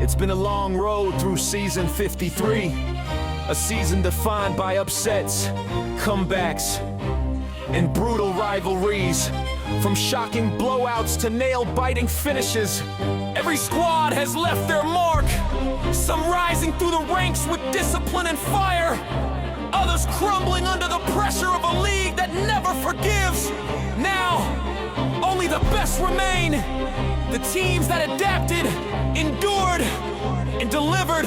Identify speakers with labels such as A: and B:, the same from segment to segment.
A: It's been a long road through season 53, a season defined by upsets, comebacks, and brutal rivalries. From shocking blowouts to nail-biting finishes, every squad has left their mark. Some rising through the ranks with discipline and fire, others crumbling under the pressure of a league that never forgives. Now, only the best remain. The teams that adapted, endured, and delivered.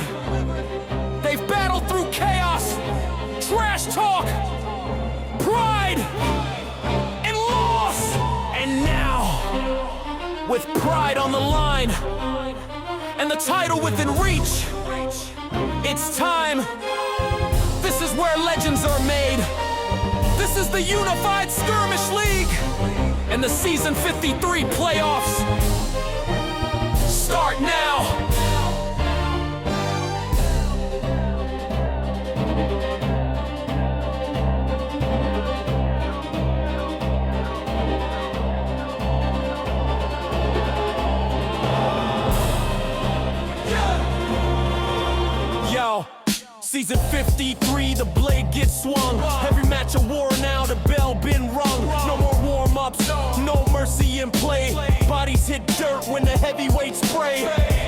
A: They've battled through chaos, trash talk, pride, and loss. And now, with pride on the line and the title within reach, it's time. This is where legends are made. This is the Unified Skirmish League and the Season 53 playoffs. Start now. Yo, Season 53, the blade gets swung. Every match a war now, the bell been rung. No more warm-ups, no mercy in play. Bodies hit dirt when the heavyweights spray.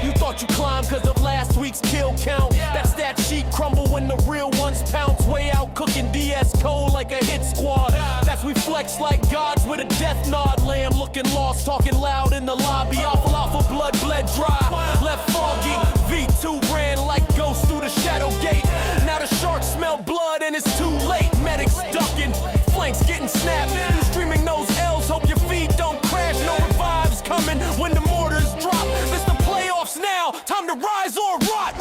A: You thought you climbed cause of last week's kill count. That's that sheet crumble when the real ones pounce. Way out cooking DS Code like a hit squad. That's we flex like gods with a death nod. Lamb looking lost, talking loud in the lobby. Alpha blood bled dry, left foggy. V2 ran like ghosts through the shadow gate. Now the shark smell blood and it's too late. Medics ducking, flanks getting snapped. You streaming those L's, hope your feet don't crash. No revives coming when the mortars drop. This the playoffs now, time to rise or rot.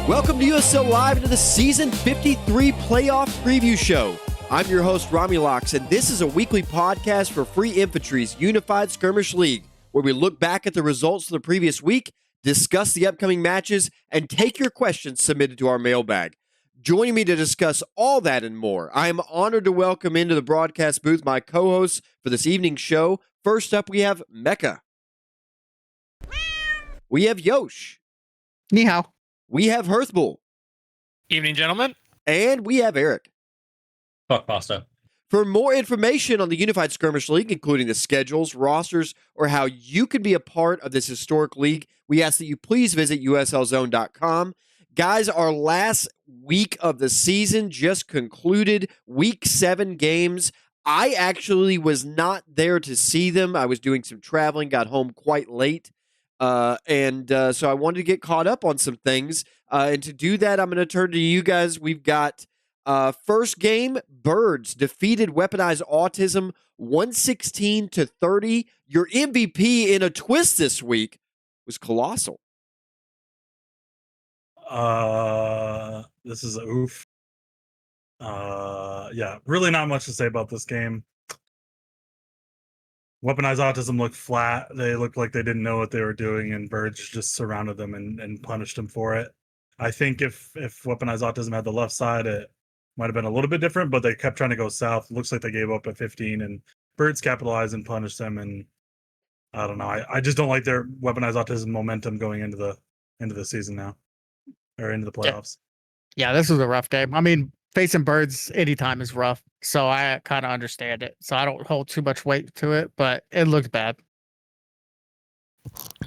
B: Welcome to USL Live into the Season 53 Playoff Preview Show. I'm your host, Romulocks, and this is a weekly podcast for Free Infantry's Unified Skirmish League, where we look back at the results of the previous week, discuss the upcoming matches, and take your questions submitted to our mailbag. Joining me to discuss all that and more, I am honored to welcome into the broadcast booth my co-hosts for this evening's show. First up, we have Mecca. We have Yosh.
C: Ni hao.
B: We have Herthbul.
D: Evening, gentlemen.
B: And we have Eric.
E: Fuck pasta.
B: For more information on the Unified Skirmish League, including the schedules, rosters, or how you can be a part of this historic league, we ask that you please visit uslzone.com. Guys, our last week of the season just concluded. Week 7 games. I actually was not there to see them. I was doing some traveling, got home quite late. So I wanted to get caught up on some things. And to do that, I'm going to turn to you guys. We've got first game, Birds defeated Weaponized Autism 116-30. Your MVP in a twist this week was Colossal.
F: This is a oof. Yeah, really not much to say about this game. Weaponized Autism looked flat. They looked like they didn't know what they were doing, and Birds just surrounded them and punished them for it. I think if Weaponized Autism had the left side, it might have been a little bit different, but they kept trying to go south. Looks like they gave up at 15, and Birds capitalized and punished them. And I don't know. I just don't like their Weaponized Autism momentum going into the season now, or into the playoffs.
C: Yeah, this was a rough game. I mean, facing Birds anytime is rough, so I kind of understand it. So I don't hold too much weight to it, but it looked bad.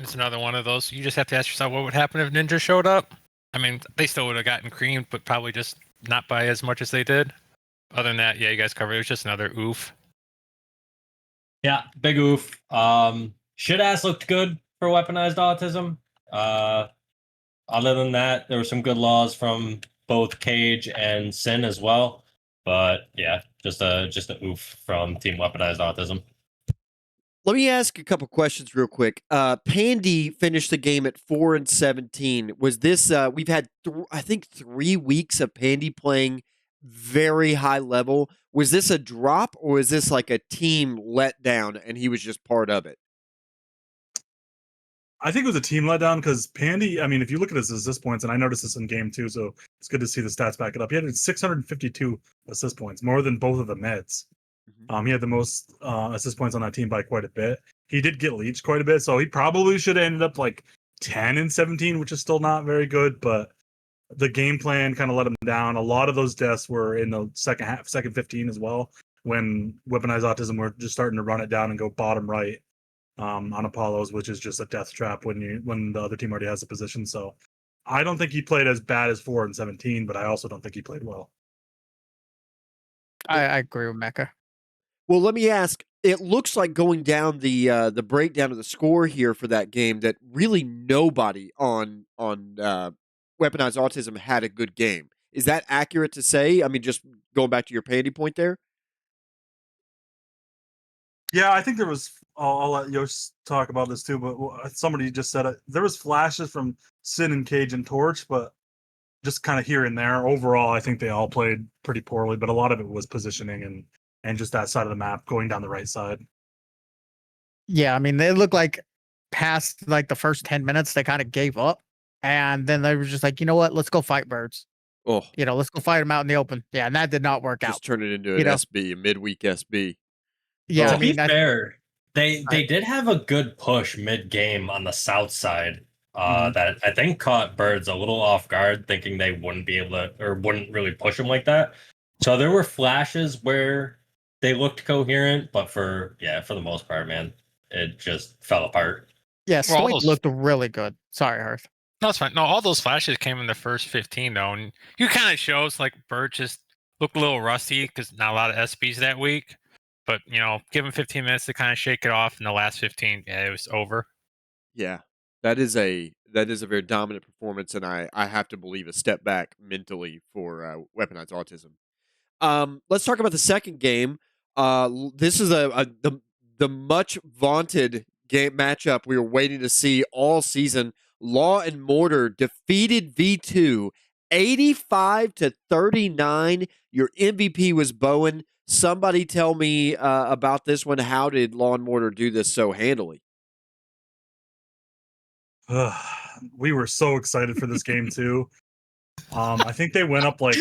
D: It's another one of those. You just have to ask yourself what would happen if Ninja showed up. I mean, they still would have gotten creamed, but probably just not by as much as they did. Other than that, yeah, you guys covered it. It was just another oof.
E: Yeah, big oof. Shit ass looked good for Weaponized Autism. Other than that, there were some good laws from both Cage and Sin as well. But yeah, just a oof from Team Weaponized Autism.
B: Let me ask a couple questions real quick. Pandy finished the game at 4-17. Was this, we've had, I think, 3 weeks of Pandy playing very high level. Was this a drop, or was this like a team letdown and he was just part of it?
F: I think it was a team letdown because Pandy, I mean, if you look at his assist points, and I noticed this in game 2, so it's good to see the stats back it up. He had 652 assist points, more than both of the Meds. He had the most assist points on that team by quite a bit. He did get leached quite a bit, so he probably should have ended up like 10 and 17, which is still not very good, but the game plan kind of let him down. A lot of those deaths were in the second half, second 15 as well, when Weaponized Autism were just starting to run it down and go bottom right on Apollos, which is just a death trap when the other team already has a position. So I don't think he played as bad as 4 and 17, but I also don't think he played well.
C: I agree with Mecca.
B: Well, let me ask. It looks like going down the breakdown of the score here for that game that really nobody on Weaponized Autism had a good game. Is that accurate to say? I mean, just going back to your Pandy point there.
F: Yeah, I think there was. I'll let Yosh talk about this too, but somebody just said it. There was flashes from Sin and Cage and Torch, but just kind of here and there. Overall, I think they all played pretty poorly, but a lot of it was positioning and just that side of the map, going down the right side.
C: Yeah, I mean, they look like past like the first 10 minutes, they kind of gave up. And then they were just like, you know what? Let's go fight birds.
B: Oh,
C: Let's go fight them out in the open. Yeah, and that did not work out.
B: just turn it into an SB, a midweek SB.
C: Yeah,
B: Oh.
C: I mean,
E: to be fair, they did have a good push mid game on the south side. That I think caught Birds a little off guard, thinking they wouldn't be able to or wouldn't really push them like that. So there were flashes where they looked coherent, but for the most part, man, it just fell apart.
C: yeah,
D: Well, all
C: Stoink
D: those-
C: looked really good. Sorry, Hearth.
D: No, it's fine. No, all those flashes came in the first 15 though, and you kind of shows like Bird just looked a little rusty because not a lot of SBs that week. But give him 15 minutes to kind of shake it off. In the last 15, yeah, it was over.
B: Yeah, that is a very dominant performance, and I have to believe a step back mentally for Weaponized Autism. Let's talk about the second game. This is the much vaunted game matchup we were waiting to see all season. Law and Mortar defeated V2 85-39. Your MVP was Bowen. Somebody tell me about this one. How did Law and Mortar do this so handily?
F: We were so excited for this game too. I think they went up like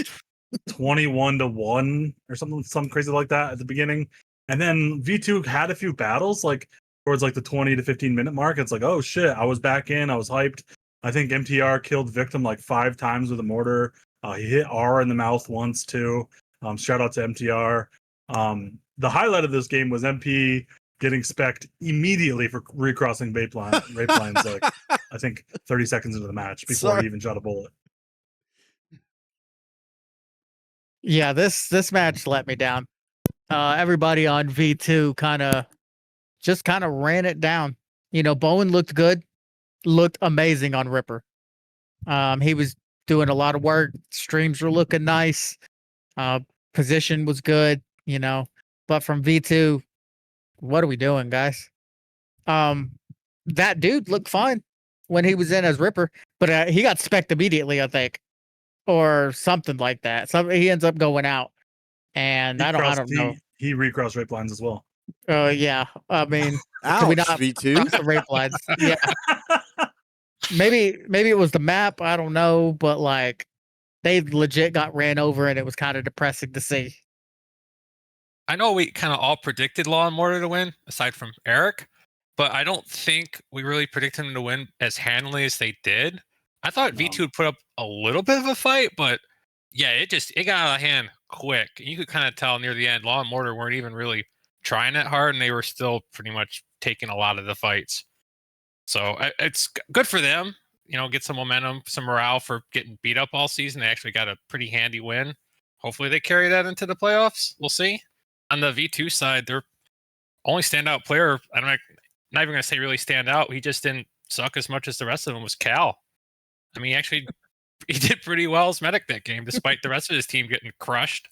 F: 21-1 or something crazy like that at the beginning, and then V2 had a few battles like towards like the 20 to 15 minute mark. It's like, oh shit, I was back in, I was hyped. I think MTR killed Victim like 5 times with a mortar. He hit R in the mouth once too. Shout out to MTR. The highlight of this game was MP getting specced immediately for recrossing rape lines like I think 30 seconds into the match before he even shot a bullet.
C: Yeah, this match let me down. Everybody on V2 kind of ran it down. Bowen looked good, looked amazing on Ripper. He was doing a lot of work. Streams were looking nice. Position was good, but from V2, what are we doing, guys? That dude looked fine when he was in as Ripper, but he got specced immediately, I think, or something like that. So he ends up going out, and I don't know.
F: He recrossed rape lines as well.
C: Yeah, I mean,
B: Ouch,
C: we not
B: V2.
C: cross the rape lines? Yeah, maybe it was the map. I don't know, but like they legit got ran over, and it was kind of depressing to see.
D: I know we kind of all predicted Law and Mortar to win, aside from Eric, but I don't think we really predicted them to win as handily as they did. I thought V2 would put up a little bit of a fight, but yeah, it got out of hand quick. You could kind of tell near the end, Law and Mortar weren't even really trying that hard, and they were still pretty much taking a lot of the fights. So it's good for them, get some momentum, some morale for getting beat up all season. They actually got a pretty handy win. Hopefully they carry that into the playoffs. We'll see. On the V2 side, their only standout player, not even going to say really stand out, he just didn't suck as much as the rest of them, was Cal. I mean, he did pretty well as medic that game, despite the rest of his team getting crushed.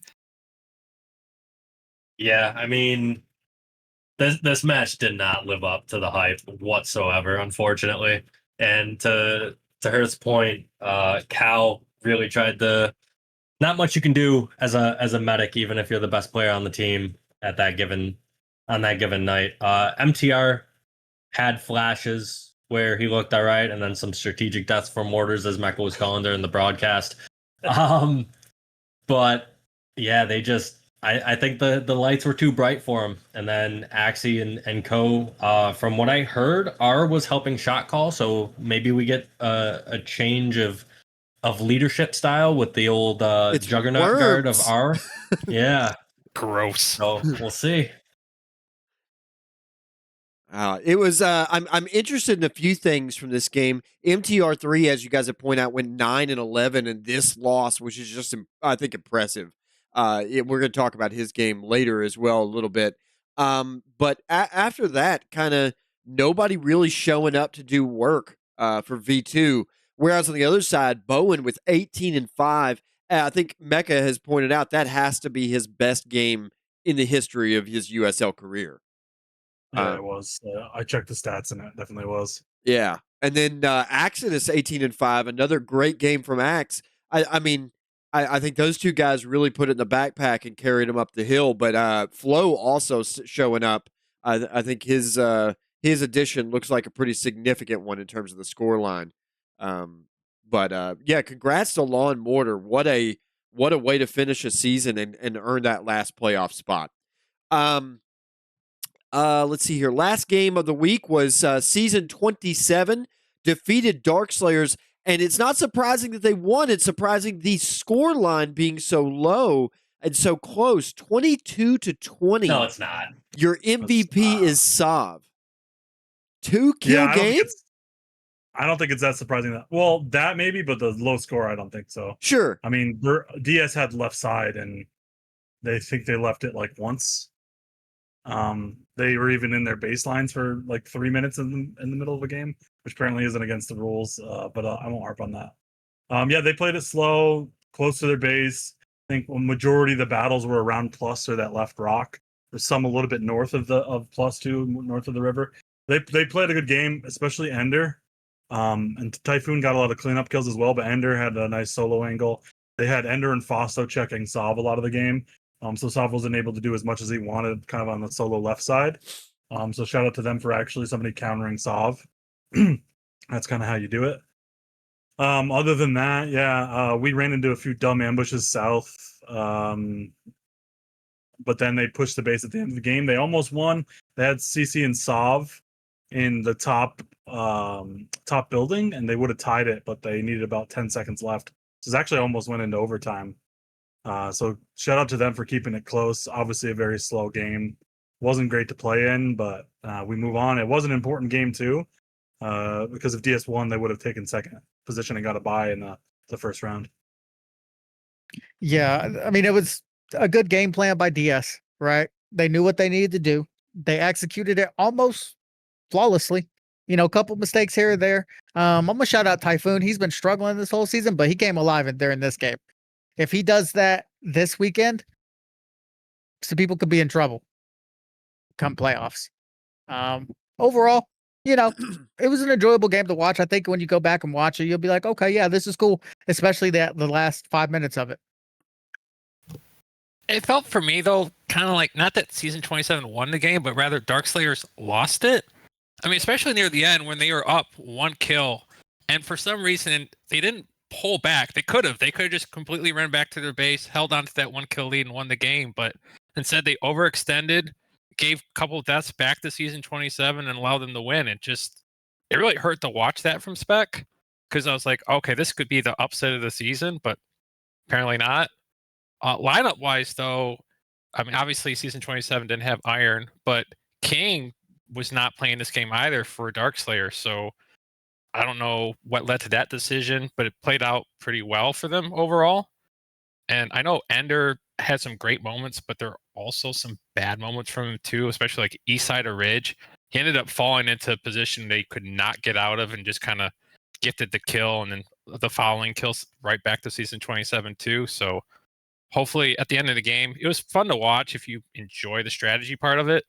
E: Yeah, I mean, this match did not live up to the hype whatsoever, unfortunately. And to Herth's point, Cal really tried to. Not much you can do as a medic, even if you're the best player on the team on that given night. MTR had flashes where he looked all right, and then some strategic deaths for mortars, as Mecca was calling during the broadcast. But yeah, they just I think the lights were too bright for him. And then Axie and Co. From what I heard, R was helping shot call, so maybe we get a change of leadership style with the old
B: It's
E: juggernaut guard of
B: worms.
E: R. Yeah.
D: Gross.
E: So we'll see.
B: It was. I'm interested in a few things from this game. MTR3, as you guys have pointed out, went 9-11 in this loss, which is just, I think, impressive. We're going to talk about his game later as well a little bit. But after that, kind of nobody really showing up to do work for V2. Whereas on the other side, Bowen with 18-5. I think Mecca has pointed out that has to be his best game in the history of his USL career.
F: Yeah, it was. I checked the stats, and it definitely was.
B: Yeah. And then Axidus 18-5, another great game from Axe. I mean, I think those two guys really put it in the backpack and carried him up the hill. But Flo also showing up. I think his addition looks like a pretty significant one in terms of the score line. Yeah, congrats to Law and Mortar. What a way to finish a season and earn that last playoff spot. Let's see here. Last game of the week was season 27, defeated Darkslayers, and it's not surprising that they won. It's surprising the score line being so low and so close, 22-20.
E: No, it's not.
B: Your MVP is Sav. 2 kill game?
F: I don't think it's that surprising. Well, that maybe, but the low score, I don't think so.
B: Sure.
F: I mean, DS had left side, and they think they left it like once. They were even in their baselines for like 3 minutes in the middle of a game, which apparently isn't against the rules. But I won't harp on that. Yeah, they played it slow, close to their base. I think a majority of the battles were around plus or that left rock. There's some a little bit north of plus two, north of the river. They played a good game, especially Ender. And Typhoon got a lot of cleanup kills as well, but Ender had a nice solo angle. They had Ender and Fosto checking Sav a lot of the game. So Sav wasn't able to do as much as he wanted kind of on the solo left side. So shout out to them for actually somebody countering Sav. That's kind of how you do it. Other than that, yeah, we ran into a few dumb ambushes south. But then they pushed the base at the end of the game. They almost won. They had CC and Sav in the top building, and they would have tied it, but they needed about 10 seconds left. So it actually almost went into overtime. So shout out to them for keeping it close. Obviously a very slow game. Wasn't great to play in, but we move on. It was an important game too, because if DS won, they would have taken second position and got a bye in the first round.
C: Yeah, I mean, it was a good game plan by DS, right? They knew what they needed to do. They executed it almost flawlessly. You know, a couple mistakes here or there. I'm gonna shout out Typhoon. He's been struggling this whole season, but he came alive during this game. If he does that this weekend, some people could be in trouble come playoffs. Overall, you know, it was an enjoyable game to watch. I think when you go back and watch it, you'll be like, okay, yeah, this is cool, especially the last 5 minutes of it.
D: It felt for me, though, kind of like not that Season 27 won the game, but rather Darkslayers lost it. I mean, especially near the end when they were up 1 kill, and for some reason they didn't pull back. They could have just completely run back to their base, held on to that 1 kill lead, and won the game. But instead, they overextended, gave a couple of deaths back to Season 27, and allowed them to win. It really hurt to watch that from Spec, because I was like, okay, this could be the upset of the season, but apparently not. Lineup wise, though, I mean, obviously Season 27 didn't have Iron, but King was not playing this game either for Darkslayer. So I don't know what led to that decision, but it played out pretty well for them overall. And I know Ender had some great moments, but there are also some bad moments from him too, especially like east side of Ridge. He ended up falling into a position they could not get out of and just kind of gifted the kill, and then the following kills right back to Season 27 too. So hopefully at the end of the game, it was fun to watch if you enjoy the strategy part of it.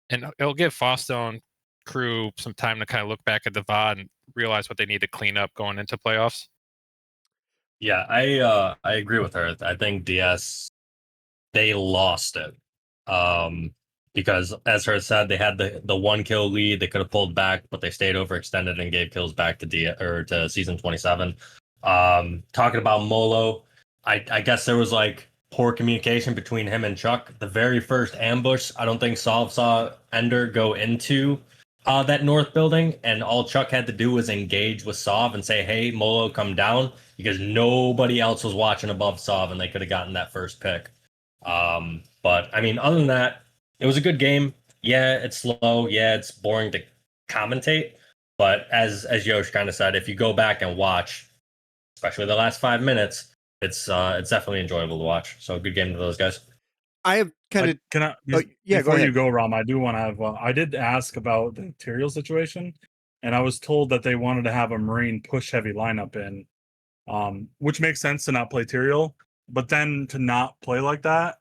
D: And it'll give Fausto and crew some time to kind of look back at the VOD and realize what they need to clean up going into playoffs.
E: Yeah, I agree with her. I think DS, they lost it. Because as her said, they had the 1 kill lead. They could have pulled back, but they stayed overextended and gave kills back to Season 27. Talking about Molo, I guess there was like poor communication between him and Chuck. The very first ambush, I don't think Solve saw Ender go into that north building, and all Chuck had to do was engage with Sov and say, "Hey, Molo, come down," because nobody else was watching above Sov, and they could have gotten that first pick. But I mean, other than that, it was a good game. Yeah, it's slow. Yeah, it's boring to commentate. But as Yosh kind of said, if you go back and watch, especially the last 5 minutes, it's definitely enjoyable to watch. So good game to those guys.
B: I have kind of.
F: Can I?
B: Oh, yeah, go
F: Before you
B: ahead.
F: go, Rom, I do want to have. I did ask about the material situation, and I was told that they wanted to have a Marine push heavy lineup in, which makes sense to not play Tyrael, but then to not play like that,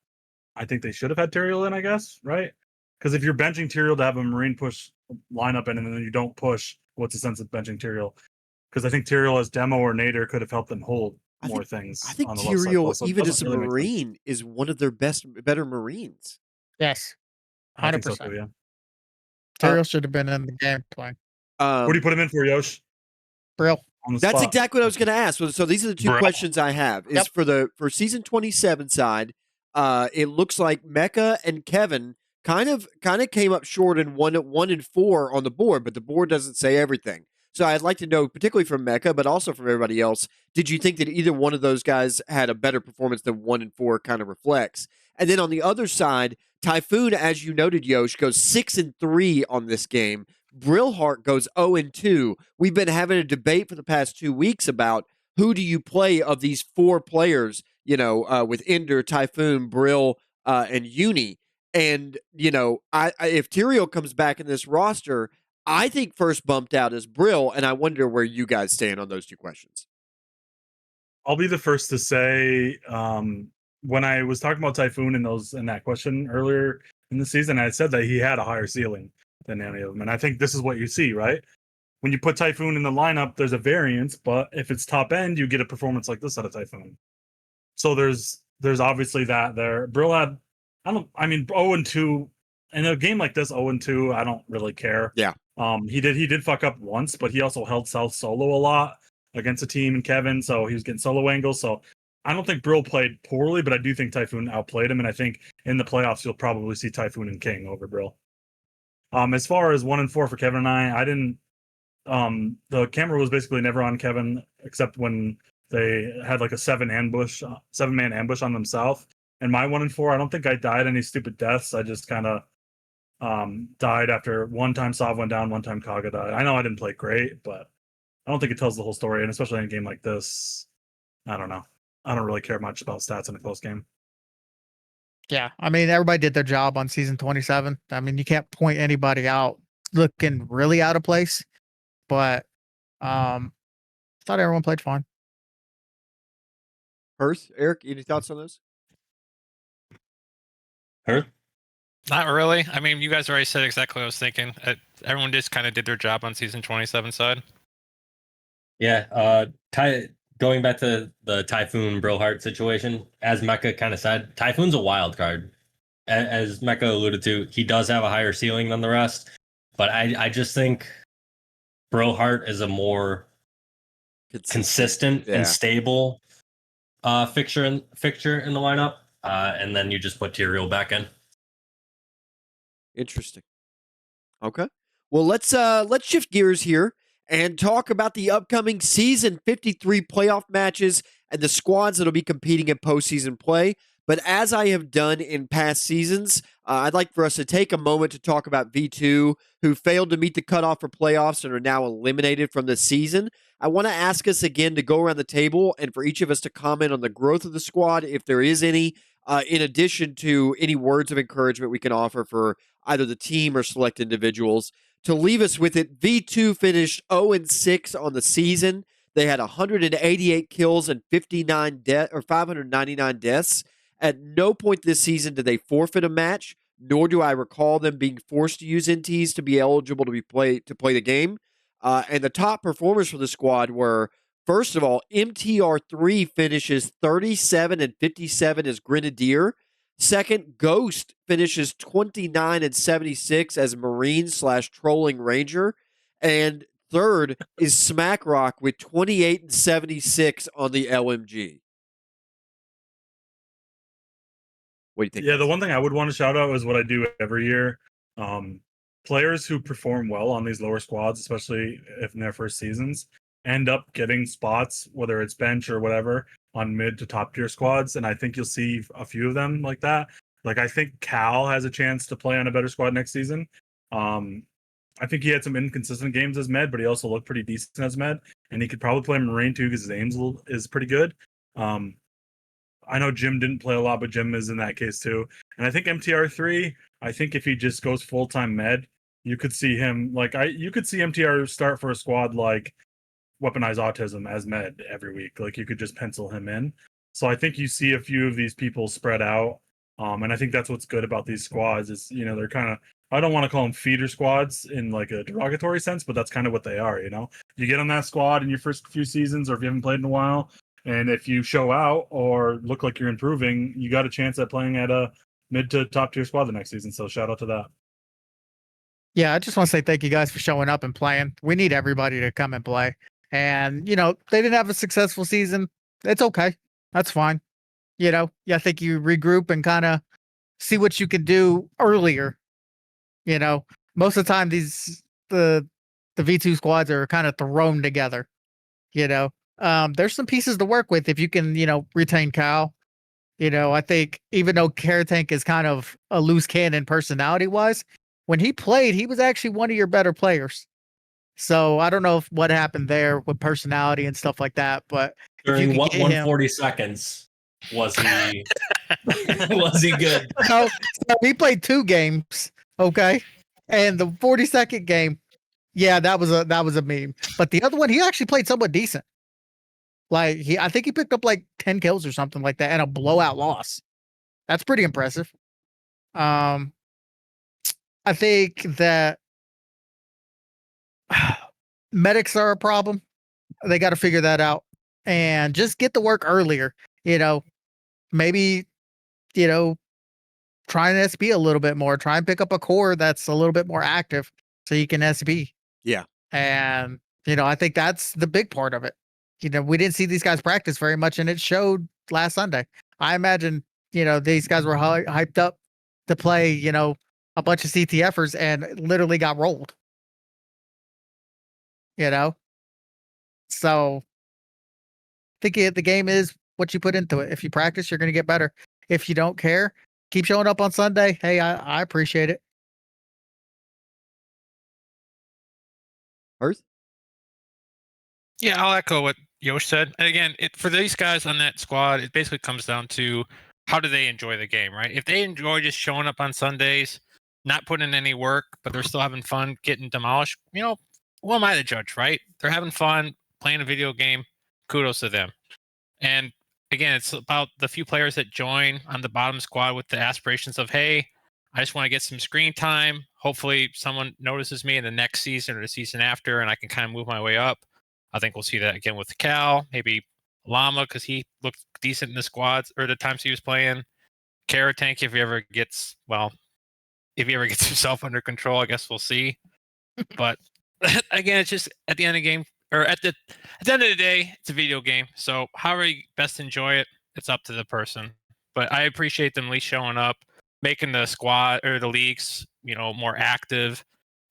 F: I think they should have had Tyrael in. I guess, right? Because if you're benching Tyrael to have a Marine push lineup in, and then you don't push, what's the sense of benching Tyrael? Because I think Tyrael as demo or Nader could have helped them hold more things.
B: I think
F: on the left side
B: Tyrael,
F: plus, so it
B: even
F: doesn't
B: as a
F: really make sense.
B: Marine, is one of their better Marines.
C: Yes,
F: I think
C: 100%.
F: so too, yeah.
C: Tyrael should have been in the game playing.
F: What do you put him in for, Yosh?
C: Brill.
F: On the
B: That's
F: spot.
B: exactly what I was going to ask. So these are the two
D: Bro.
B: questions I have. Is
C: Yep.
B: for season 27 side, it looks like Mecca and Kevin kind of came up short in 1 and 4 on the board, but the board doesn't say everything. So I'd like to know, particularly from Mecca, but also from everybody else, did you think that either one of those guys had a better performance than 1 and 4 kind of reflects? And then on the other side, Typhoon, as you noted, Yosh, goes 6 and 3 on this game. Brillheart goes 0 and 2. We've been having a debate for the past 2 weeks about who do you play of these 4 players, with Ender, Typhoon, Brill, and Uni. And, if Tyrael comes back in this roster, I think first bumped out is Brill, and I wonder where you guys stand on those two questions.
F: I'll be the first to say, when I was talking about Typhoon in that question earlier in the season, I said that he had a higher ceiling than any of them. And I think this is what you see, right? When you put Typhoon in the lineup, there's a variance, but if it's top end, you get a performance like this out of Typhoon. So there's obviously that there. Brill had, 0 and 2. In a game like this, 0 and 2, I don't really care.
B: Yeah.
F: He did fuck up once, but he also held South solo a lot against a team and Kevin, so he was getting solo angles. So I don't think Brill played poorly, but I do think Typhoon outplayed him, and I think in the playoffs you'll probably see Typhoon and King over Brill. As far as 1 and 4 for Kevin and I didn't. The camera was basically never on Kevin except when they had like a 7-man ambush on themselves. And my 1 and 4, I don't think I died any stupid deaths. I just kind of died after one time Sav went down, one time Kaga died. I know I didn't play great, but I don't think it tells the whole story. And especially in a game like this, I don't know. I don't really care much about stats in a close game.
C: Yeah, I mean, everybody did their job on season 27. I mean, you can't point anybody out looking really out of place, but I thought everyone played fine.
B: Herth, Eric, any thoughts on those?
E: Herth?
D: Not really. I mean, you guys already said exactly what I was thinking. Everyone just kind of did their job on season 27 side.
E: Yeah, going back to the Typhoon Brillheart situation, as Mecca kind of said, Typhoon's a wild card. As Mecca alluded to, he does have a higher ceiling than the rest, but I just think Brillheart is a more consistent and stable fixture in the lineup, and then you just put Tyrael back in.
B: Interesting. Okay. Well, let's shift gears here and talk about the upcoming season 53 playoff matches and the squads that'll be competing in postseason play. But as I have done in past seasons, I'd like for us to take a moment to talk about V2, who failed to meet the cutoff for playoffs and are now eliminated from the season. I want to ask us again to go around the table and for each of us to comment on the growth of the squad, if there is any, in addition to any words of encouragement we can offer for either the team or select individuals. To leave us with it, V2 finished 0 and 6 on the season. They had 188 kills and 599 deaths. At no point this season did they forfeit a match, nor do I recall them being forced to use NTs to be eligible to play the game. And the top performers for the squad were, first of all, MTR3 finishes 37 and 57 as Grenadier. Second, Ghost finishes 29 and 76 as Marine/Trolling Ranger. And third is Smackrock with 28 and 76 on the LMG. What do you think?
F: Yeah,
B: guys?
F: the one thing I would want to shout out is what I do every year. Players who perform well on these lower squads, especially if in their first seasons, end up getting spots, whether it's bench or whatever, on mid to top tier squads. And I think you'll see a few of them like that. Like I think Cal has a chance to play on a better squad next season. I think he had some inconsistent games as med, but he also looked pretty decent as med, and he could probably play Marine too because his aim is pretty good. I know Jim didn't play a lot, but Jim is in that case too. And I think MTR3, I think if he just goes full-time med, you could see him you could see MTR start for a squad like Weaponized Autism as med every week. Like you could just pencil him in. So I think you see a few of these people spread out. And I think that's what's good about these squads is, they're kind of, I don't want to call them feeder squads in like a derogatory sense, but that's kind of what they are, You get on that squad in your first few seasons, or if you haven't played in a while, and if you show out or look like you're improving, you got a chance at playing at a mid to top tier squad the next season. So shout out to that.
C: Yeah, I just want to say thank you guys for showing up and playing. We need everybody to come and play. And, they didn't have a successful season. It's okay. That's fine. I think you regroup and kind of see what you can do earlier. Most of the time the V2 squads are kind of thrown together. There's some pieces to work with if you can, retain Cal. I think even though Carrot Tank is kind of a loose cannon personality wise, when he played, he was actually one of your better players. So I don't know what happened there with personality and stuff like that, but
E: During
C: if you
E: what
C: could get him,
E: 140 seconds was he was he good?
C: so he played 2 games, okay, and the 42nd game, yeah, that was a meme. But the other one, he actually played somewhat decent. Like I think he picked up like 10 kills or something like that, and a blowout loss. That's pretty impressive. I think that medics are a problem. They got to figure that out and just get to work earlier. Maybe try and SB a little bit more. Try and pick up a core that's a little bit more active so you can SB.
B: Yeah.
C: And I think that's the big part of it. We didn't see these guys practice very much, and it showed last Sunday. I imagine these guys were hyped up to play a bunch of CTFers and literally got rolled. So I think the game is what you put into it. If you practice, you're going to get better. If you don't care, keep showing up on Sunday. Hey, I appreciate it.
B: Earth?
D: Yeah, I'll echo what Yosh said. And again, for these guys on that squad, it basically comes down to how do they enjoy the game, right? If they enjoy just showing up on Sundays, not putting in any work, but they're still having fun getting demolished, who am I to judge, right? They're having fun playing a video game. Kudos to them. And again, it's about the few players that join on the bottom squad with the aspirations of, hey, I just want to get some screen time. Hopefully someone notices me in the next season or the season after, and I can kind of move my way up. I think we'll see that again with Cal, maybe Llama, because he looked decent in the squads or the times he was playing. Carrot Tank, if he ever gets himself under control, I guess we'll see. But again, it's just at the end of the game, or at the end of the day, it's a video game. So however you best enjoy it, it's up to the person. But I appreciate them at least showing up, making the squad or the leagues, more active,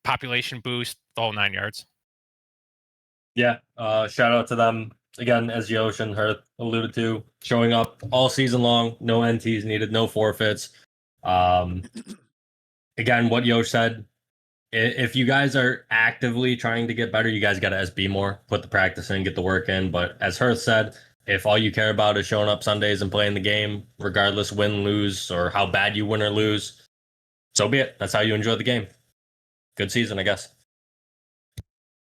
D: population boost, the whole 9 yards.
E: Yeah, shout out to them again, as Yosh and Herth alluded to, showing up all season long, no NTs needed, no forfeits. Again, what Yosh said, if you guys are actively trying to get better, you guys got to SB more, put the practice in, get the work in. But as Herth said, if all you care about is showing up Sundays and playing the game, regardless win, lose, or how bad you win or lose, so be it. That's how you enjoy the game. Good season, I guess.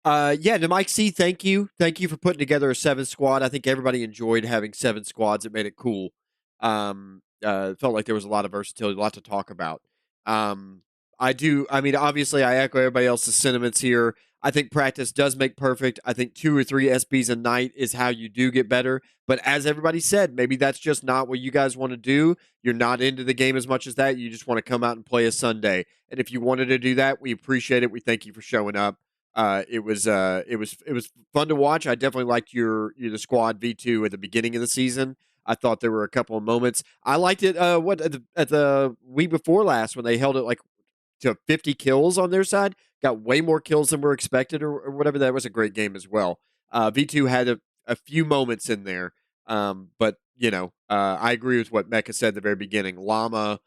B: To Mike C, thank you. Thank you for putting together a 7 squad. I think everybody enjoyed having 7 squads. It made it cool. Felt like there was a lot of versatility, a lot to talk about. Obviously I echo everybody else's sentiments here. I think practice does make perfect. I think 2 or 3 SBs a night is how you do get better. But as everybody said, maybe that's just not what you guys want to do. You're not into the game as much as that. You just want to come out and play a Sunday. And if you wanted to do that, we appreciate it. We thank you for showing up. It was fun to watch. I definitely liked the squad V2 at the beginning of the season. I thought there were a couple of moments. I liked it. At the week before last when they held it like to 50 kills on their side, got way more kills than were expected, or whatever. That was a great game as well. V2 had a few moments in there, but I agree with what Mecca said at the very beginning. Llama,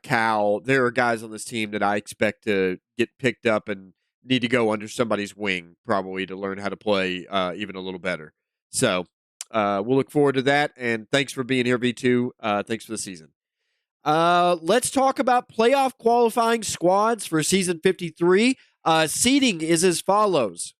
B: Cal, there are guys on this team that I expect to get picked up and need to go under somebody's wing probably to learn how to play even a little better. So we'll look forward to that. And thanks for being here, V2. Thanks for the season. Let's talk about playoff qualifying squads for season 53. Seeding is as follows.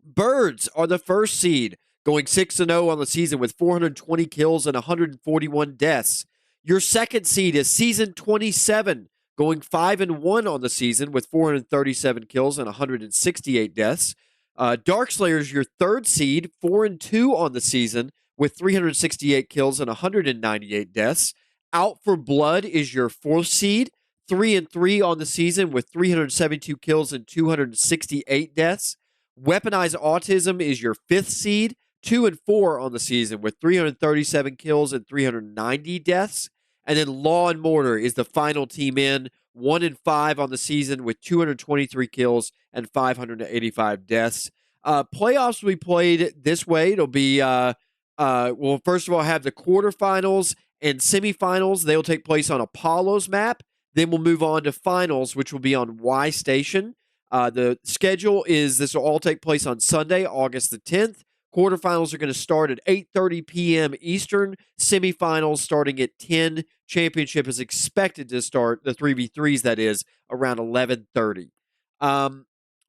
B: Birds are the first seed, going 6-0 on the season with 420 kills and 141 deaths. Your second seed is season 27, going 5-1 on the season with 437 kills and 168 deaths. Darkslayer's your third seed, 4-2 on the season with 368 kills and 198 deaths. Out for Blood is your fourth seed, 3-3 on the season with 372 kills and 268 deaths. Weaponized Autism is your fifth seed, 2-4 on the season with 337 kills and 390 deaths. And then Law and Mortar is the final team in, 1-5 on the season with 223 kills and 585 deaths. Playoffs will be played this way. It'll be, we'll first of all have the quarterfinals and semifinals. They'll take place on Apollo's map. Then we'll move on to finals, which will be on Y Station. The schedule is this will all take place on Sunday, August the 10th. Quarterfinals are going to start at 8:30 p.m. Eastern. Semifinals starting at 10. Championship is expected to start, the 3v3s that is, around 11:30.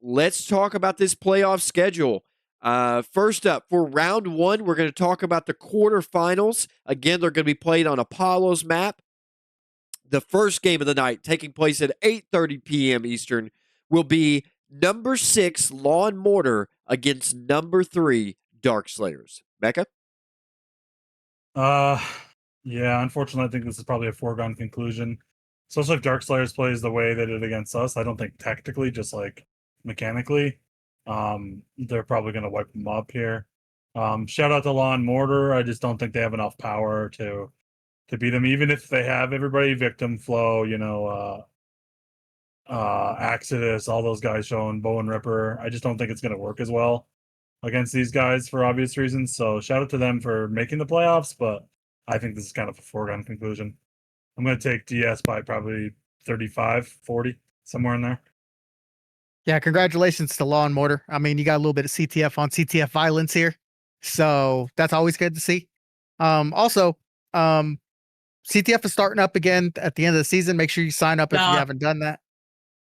B: Let's talk about this playoff schedule. First up, for round one, we're going to talk about the quarterfinals. Again, they're going to be played on Apollo's map. The first game of the night, taking place at 8:30 p.m. Eastern, will be number 6 Law and Mortar against number 3 Darkslayers. Mecca?
F: Yeah, unfortunately, I think this is probably a foregone conclusion. Especially if Darkslayers plays the way they did against us. I don't think tactically, just like mechanically, they're probably going to wipe them up here. Shout out to Law and Mortar. I just don't think they have enough power to beat them, even if they have everybody, Victim Flow, Exodus, all those guys showing, Bow and Ripper. I just don't think it's going to work as well against these guys for obvious reasons. So shout out to them for making the playoffs, but I think this is kind of a foregone conclusion. I'm going to take DS by probably 35, 40, somewhere in there.
C: Yeah, congratulations to Law and Mortar. I mean, you got a little bit of CTF on CTF violence here, so that's always good to see. Also, CTF is starting up again at the end of the season. Make sure you sign up if you haven't done that.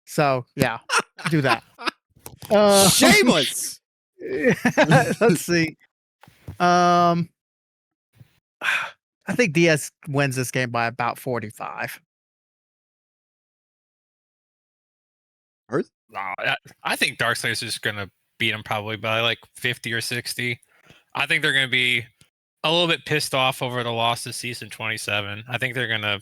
C: So yeah, do that.
B: Shameless.
C: Let's see. I think DS wins this game by about 45.
B: Herth?
D: I think Darkslayers is going to beat them probably by like 50 or 60. I think they're going to be a little bit pissed off over the loss of season 27. I think they're going to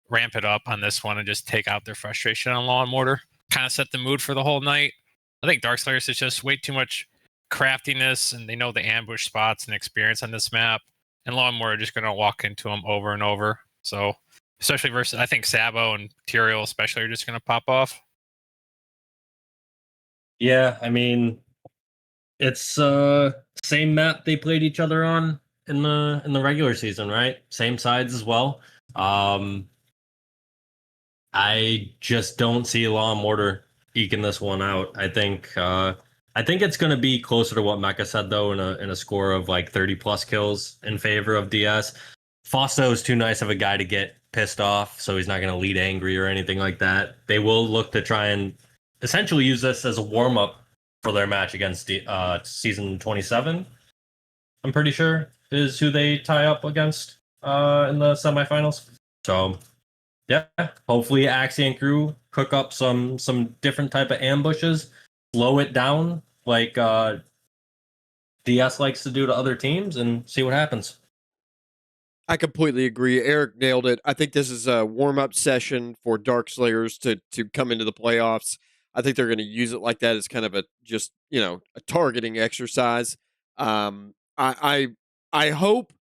D: ramp it up on this one and just take out their frustration on Law and Mortar. Kind of set the mood for the whole night. I think Darkslayers is just way too much craftiness, and they know the ambush spots and experience on this map. And Law and Mortar are just going to walk into them over and over. So, especially versus, I think Sabo and Tyrael especially are just going to pop off.
E: Yeah, I mean, it's same map they played each other on in the regular season, right? Same sides as well. I just don't see Law and Mortar eking this one out. I think it's going to be closer to what Mecca said though, in a score of like 30 plus kills in favor of DS. Fausto is too nice of a guy to get pissed off, so he's not going to lead angry or anything like that. They will look to try and essentially use this as a warm up for their match against season 27. I'm pretty sure is who they tie up against in the semifinals. So yeah, hopefully Axie and crew cook up some different type of ambushes, slow it down like DS likes to do to other teams, and see what happens.
B: I completely agree. Eric nailed it. I think this is a warm-up session for Darkslayers to come into the playoffs. I think they're going to use it like that as kind of a a targeting exercise. I hope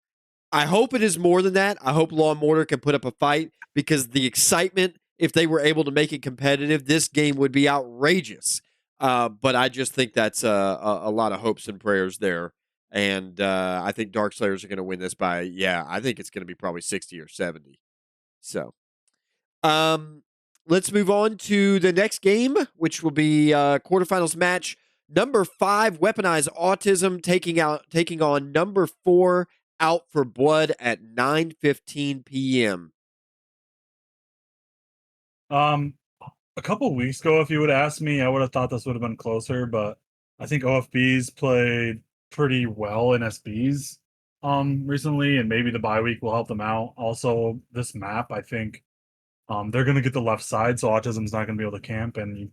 B: I hope it is more than that. I hope Law and Order can put up a fight because the excitement, if they were able to make it competitive, this game would be outrageous. But I just think that's a lot of hopes and prayers there. And I think Darkslayers are going to win this by, I think it's going to be probably 60 or 70. So let's move on to the next game, which will be quarterfinals match number 5, Weaponized Autism taking on number 4, Out for Blood at 9:15 p.m.
F: A couple of weeks ago, if you would ask me, I would have thought this would have been closer, but I think OFBs played pretty well in SBs recently, and maybe the bye week will help them out. Also, this map, I think they're going to get the left side, so Autism's not going to be able to camp, and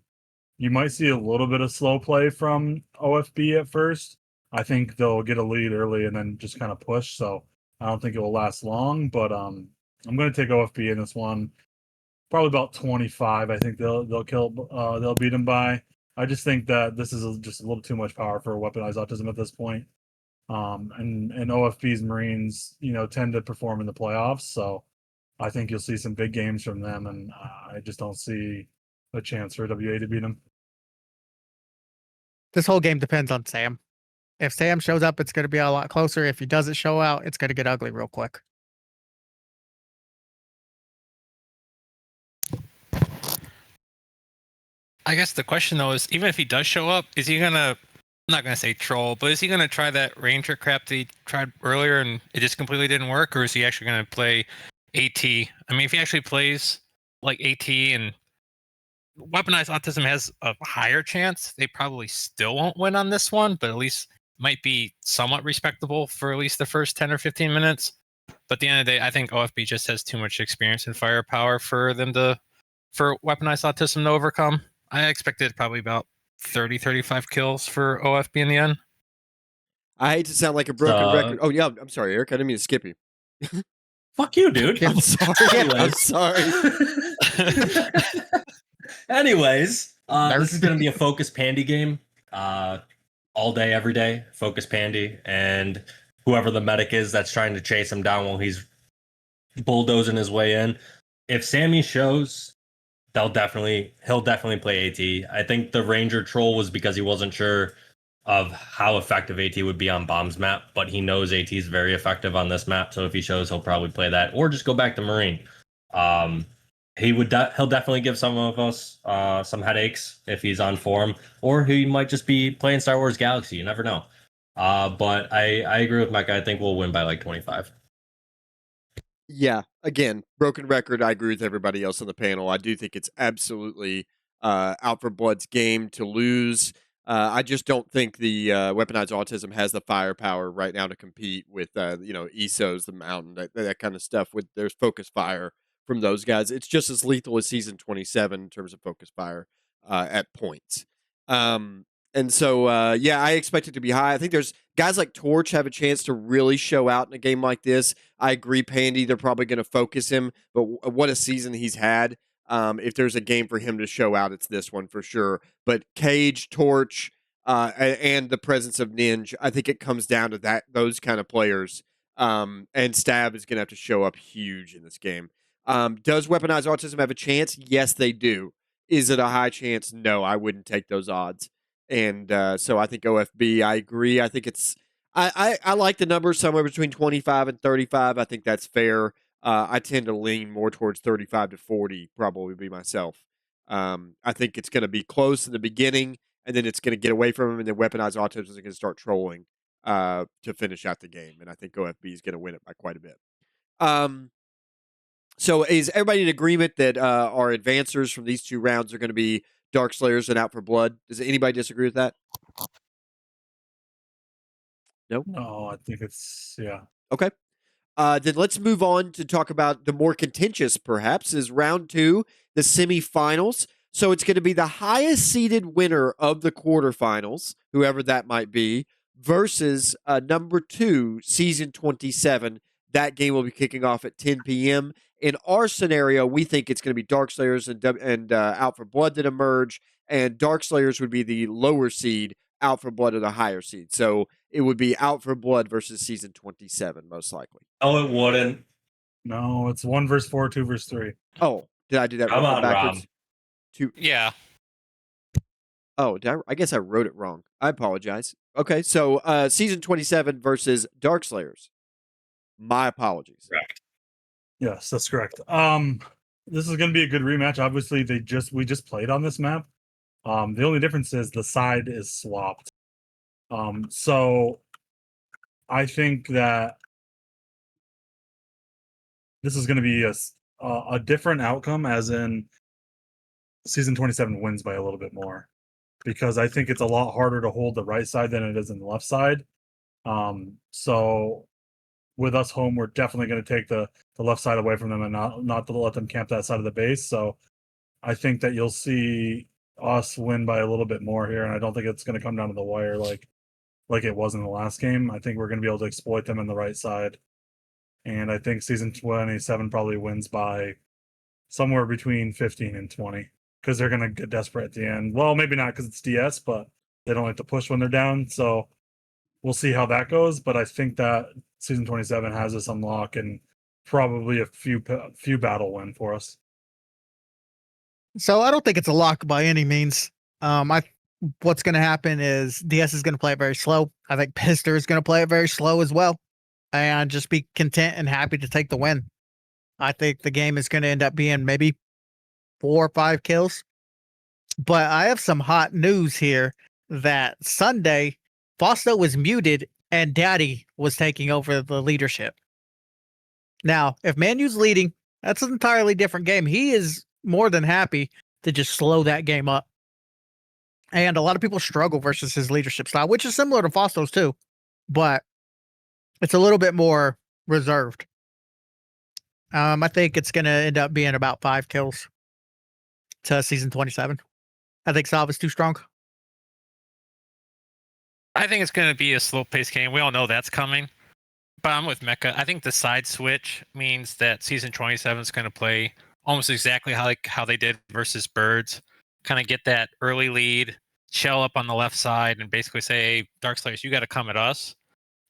F: you might see a little bit of slow play from OFB at first. I think they'll get a lead early and then just kind of push, so I don't think it will last long, but I'm going to take OFB in this one. Probably about 25. I think they'll beat them by. I just think that this is just a little too much power for Weaponized Autism at this point. And OFB's Marines, tend to perform in the playoffs, so I think you'll see some big games from them, and I just don't see a chance for WA to beat them.
C: This whole game depends on Sam. If Sam shows up, it's going to be a lot closer. If he doesn't show out, it's going to get ugly real quick.
D: I guess the question though is, even if he does show up, is he gonna? I'm not gonna say troll, but is he gonna try that Ranger crap that he tried earlier and it just completely didn't work, or is he actually gonna play AT? I mean, if he actually plays like AT and Weaponized Autism has a higher chance, they probably still won't win on this one, but at least might be somewhat respectable for at least the first 10 or 15 minutes. But at the end of the day, I think OFB just has too much experience and firepower for Weaponized Autism to overcome. I expected probably about 30, 35 kills for OFB in the end.
B: I hate to sound like a broken record. Oh, yeah, I'm sorry, Eric. I didn't mean to skip you.
E: Fuck you, dude.
B: I'm sorry. I'm sorry.
E: Anyways, this is going to be a focus Pandy game. All day, every day, focus Pandy. And whoever the medic is that's trying to chase him down while he's bulldozing his way in. If Sammy shows, he'll definitely play AT. I think the Ranger troll was because he wasn't sure of how effective AT would be on Bomb's map, but he knows AT is very effective on this map, so if he shows, he'll probably play that, or just go back to Marine. He'll definitely give some of us some headaches if he's on form, or he might just be playing Star Wars Galaxy. You never know. But I agree with Mecca. I think we'll win by like 25.
B: Yeah, again, broken record. I agree with everybody else on the panel. I do think it's absolutely Out for Blood's game to lose. I just don't think the Weaponized Autism has the firepower right now to compete with, ESOs, the Mountain, that kind of stuff. With there's focus fire from those guys, it's just as lethal as Season 27 in terms of focus fire at points. And so, I expect it to be high. I think there's guys like Torch have a chance to really show out in a game like this. I agree, Pandy, they're probably going to focus him, but what a season he's had. If there's a game for him to show out, it's this one for sure. But Cage, Torch, and the presence of Ninja, I think it comes down to those kind of players. And Stab is going to have to show up huge in this game. Does Weaponized Autism have a chance? Yes, they do. Is it a high chance? No, I wouldn't take those odds. And so I think OFB, I agree. I think it's I like the number somewhere between 25 and 35. I think that's fair. I tend to lean more towards 35 to 40, probably be myself. I think it's going to be close in the beginning, and then it's going to get away from him, and then Weaponized Autism is going to start trolling to finish out the game. And I think OFB is going to win it by quite a bit. So is everybody in agreement that our advancers from these two rounds are going to be Darkslayers and Out for Blood? Does anybody disagree with that? No?
F: No, I think it's, yeah.
B: Okay. Then let's move on to talk about the more contentious, perhaps, is round 2, the semifinals. So it's going to be the highest seeded winner of the quarterfinals, whoever that might be, versus number 2, season 27. That game will be kicking off at 10 p.m. In our scenario, we think it's going to be Darkslayers and Out for Blood that emerge, and Darkslayers would be the lower seed, Out for Blood are the higher seed. So it would be Out for Blood versus Season 27, most likely.
E: Oh, it wouldn't.
F: No, it's 1 versus 4, 2 versus 3.
B: Oh, did I do that
E: Come on,
B: backwards?
E: Rob.
D: Yeah.
B: Oh, I guess I wrote it wrong. I apologize. Okay, so Season 27 versus Darkslayers. My apologies.
E: Correct.
F: Yes, that's correct. This is going to be a good rematch. Obviously, we just played on this map. The only difference is the side is swapped. So I think that this is going to be a different outcome, as in Season 27 wins by a little bit more, because I think it's a lot harder to hold the right side than it is in the left side. So with us home, we're definitely going to take the left side away from them and not to let them camp that side of the base. So I think that you'll see us win by a little bit more here, and I don't think it's going to come down to the wire like it was in the last game. I think we're going to be able to exploit them on the right side, and I think Season 27 probably wins by somewhere between 15 and 20, because they're going to get desperate at the end. Well, maybe not because it's DS, but they don't like to push when they're down. So we'll see how that goes. But I think that Season 27 has this unlock and probably a few battle win for us.
C: So I don't think it's a lock by any means. What's going to happen is DS is going to play it very slow. I think Pister is going to play it very slow as well, and just be content and happy to take the win. I think the game is going to end up being maybe 4 or 5 kills. But I have some hot news here that Sunday, Fausto was muted and Daddy was taking over the leadership. Now, if Manu's leading, that's an entirely different game. He is more than happy to just slow that game up. And a lot of people struggle versus his leadership style, which is similar to Fausto's too, but it's a little bit more reserved. I think it's going to end up being about 5 kills to Season 27. I think Salva's too strong.
D: I think it's going to be a slow-paced game. We all know that's coming. But I'm with Mecca. I think the side switch means that Season 27 is going to play almost exactly how they did versus Birds. Kind of get that early lead, shell up on the left side, and basically say, hey, Darkslayers, you got to come at us.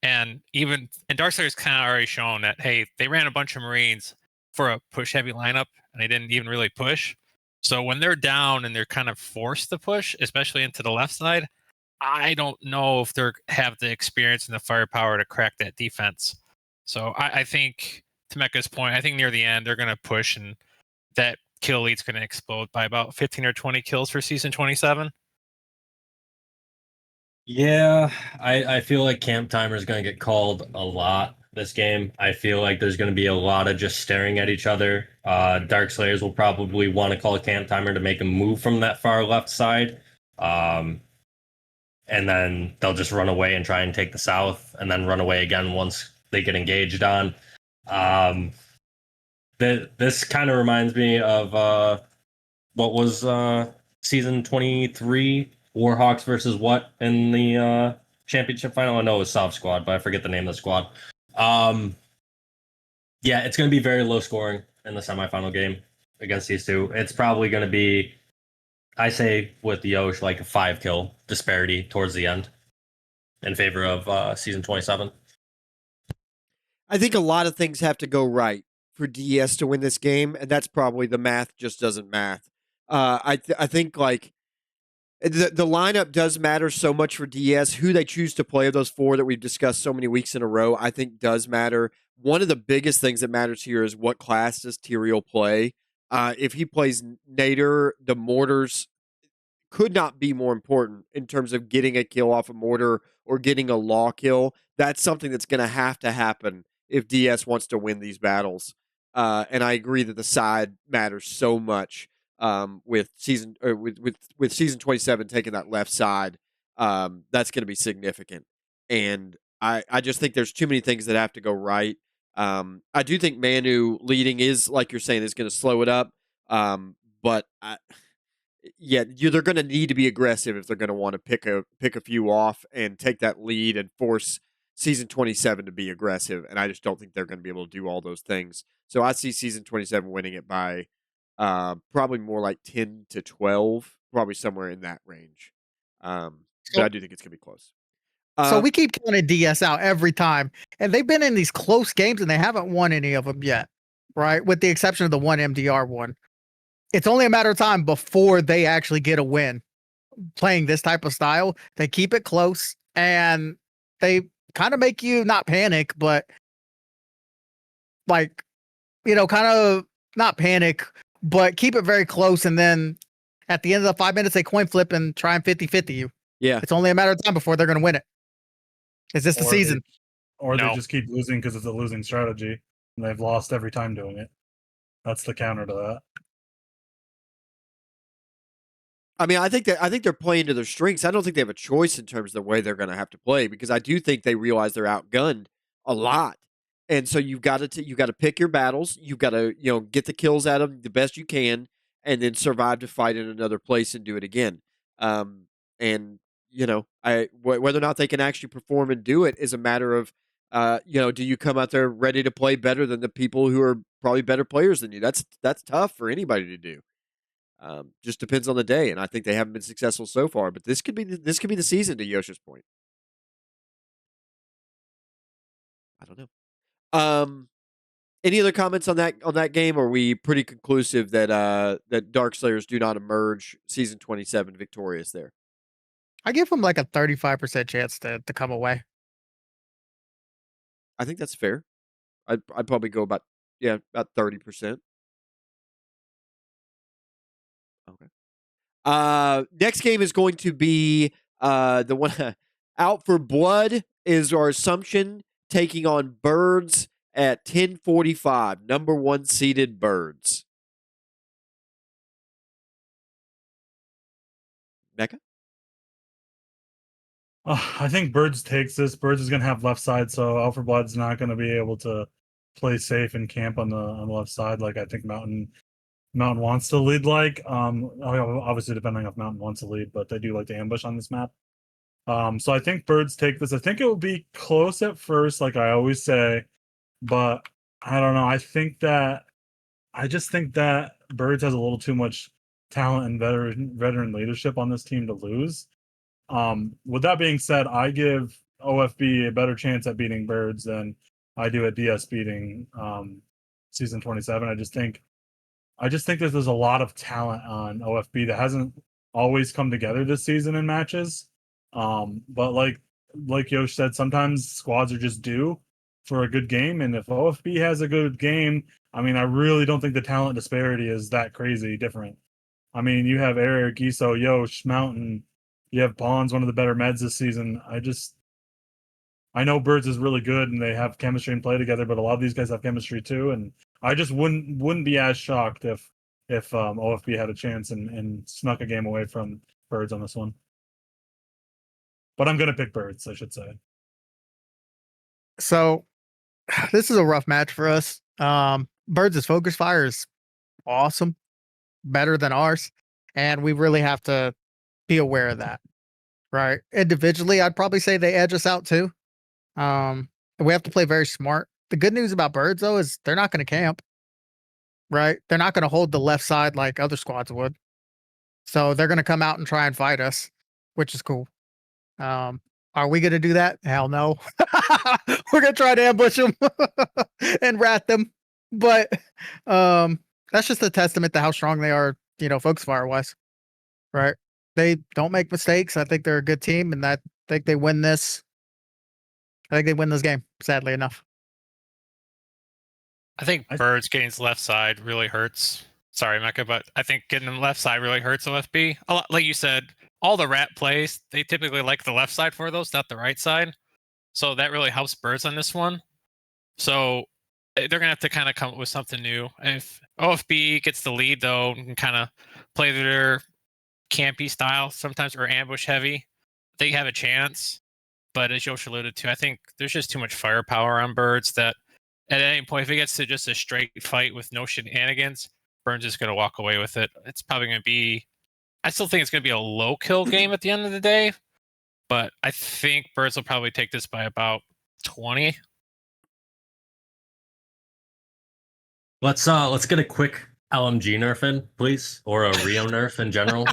D: And Darkslayers kind of already shown that, hey, they ran a bunch of Marines for a push-heavy lineup, and they didn't even really push. So when they're down and they're kind of forced to push, especially into the left side, I don't know if they have the experience and the firepower to crack that defense. So I think, to Mecca's point, I think near the end they're going to push, and that kill lead's going to explode by about 15 or 20 kills for Season 27.
E: Yeah, I feel like camp timer is going to get called a lot this game. I feel like there's going to be a lot of just staring at each other. Darkslayers will probably want to call a camp timer to make a move from that far left side. And then they'll just run away and try and take the south, and then run away again once they get engaged on. This kind of reminds me of what was Season 23, Warhawks versus what in the championship final? I know it was Soft Squad, but I forget the name of the squad. Yeah, it's going to be very low scoring in the semifinal game against these two. It's probably going to be, I say with Yosh, like a 5-kill disparity towards the end in favor of Season 27.
B: I think a lot of things have to go right for DS to win this game, and that's probably the math just doesn't math. I think like the lineup does matter so much for DS. Who they choose to play of those 4 that we've discussed so many weeks in a row, I think does matter. One of the biggest things that matters here is what class does Tyrael play. If he plays Nader, the mortars could not be more important in terms of getting a kill off a mortar or getting a law kill. That's something that's going to happen if DS wants to win these battles. And I agree that the side matters so much with season 27 taking that left side. That's going to be significant. And I just think there's too many things that have to go right. I do think Manu leading is, like you're saying, is going to slow it up. But they're going to need to be aggressive if they're going to want to pick a few off and take that lead and force Season 27 to be aggressive. And I just don't think they're going to be able to do all those things. So I see Season 27 winning it by probably more like 10 to 12, probably somewhere in that range. But I do think it's going to be close.
C: So we keep counting DS out every time, and they've been in these close games and they haven't won any of them yet, right? With the exception of the one MDR one. It's only a matter of time before they actually get a win. Playing this type of style, they keep it close and they kind of make you not panic, but like, kind of not panic, but keep it very close. And then at the end of the 5 minutes, they coin flip and try and 50-50 you.
B: Yeah.
C: It's only a matter of time before they're going to win it. Is this the season?
F: Or
D: No.
F: they just keep losing because it's a losing strategy and they've lost every time doing it. That's the counter to that.
B: I mean, I think they're playing to their strengths. I don't think they have a choice in terms of the way they're going to have to play, because I do think they realize they're outgunned a lot, and so you've got to pick your battles. You've got to get the kills out of them the best you can, and then survive to fight in another place and do it again. And whether or not they can actually perform and do it is a matter of do you come out there ready to play better than the people who are probably better players than you? That's tough for anybody to do. Just depends on the day, and I think they haven't been successful so far. But this could be the season. To Yosh's point, I don't know. Any other comments on that game? Or are we pretty conclusive that that Darkslayers do not emerge season 27 victorious there?
C: I give them like a 35% chance to come away.
B: I think that's fair. I'd probably go about 30%. Okay. Next game is going to be the one Out for Blood is our assumption, taking on Birds at 10:45. Number 1 seeded Birds. Mecca?
F: I think Birds takes this. Birds is going to have left side, so Out for Blood's not going to be able to play safe and camp on the left side like I think Mountain wants to lead like. Obviously depending if Mountain wants to lead, but they do like to ambush on this map. So I think Birds take this. I think it will be close at first, like I always say, but I don't know. I just think that Birds has a little too much talent and veteran leadership on this team to lose. With that being said, I give OFB a better chance at beating Birds than I do at DS beating season 27. I just think that there's a lot of talent on OFB that hasn't always come together this season in matches. But like Yosh said, sometimes squads are just due for a good game, and if OFB has a good game, I mean, I really don't think the talent disparity is that crazy different. I mean, you have Eric, Iso, Yosh, Mountain, you have Bonds, one of the better meds this season. I know Birds is really good and they have chemistry and play together, but a lot of these guys have chemistry too, and I just wouldn't be as shocked if OFB had a chance and snuck a game away from Birds on this one. But I'm gonna pick Birds, I should say.
C: So this is a rough match for us. Birds' focus fire is awesome, better than ours, and we really have to be aware of that. Right. Individually, I'd probably say they edge us out too. We have to play very smart. The good news about Birds, though, is they're not going to camp. Right. They're not going to hold the left side like other squads would. So they're going to come out and try and fight us, which is cool. Are we going to do that? Hell no. We're going to try to ambush them and rat them. But that's just a testament to how strong they are, focus fire wise. Right. They don't make mistakes. I think they're a good team, and I think they win this. I think they win this game, sadly enough.
D: I think Birds getting his left side really hurts. Sorry, Mecca, but I think getting them left side really hurts OFB. A lot, like you said, all the rat plays, they typically like the left side for those, not the right side. So that really helps Birds on this one. So they're going to have to kind of come up with something new. If OFB gets the lead, though, and kind of play their campy style sometimes, or ambush heavy, they have a chance. But as Yosh alluded to, I think there's just too much firepower on Birds that at any point, if it gets to just a straight fight with no shenanigans, Burns is going to walk away with it. It's probably going to be, I still think it's going to be a low kill game at the end of the day, but I think Birds will probably take this by about 20.
E: Let's get a quick LMG nerf in, please, or a Rio nerf in general.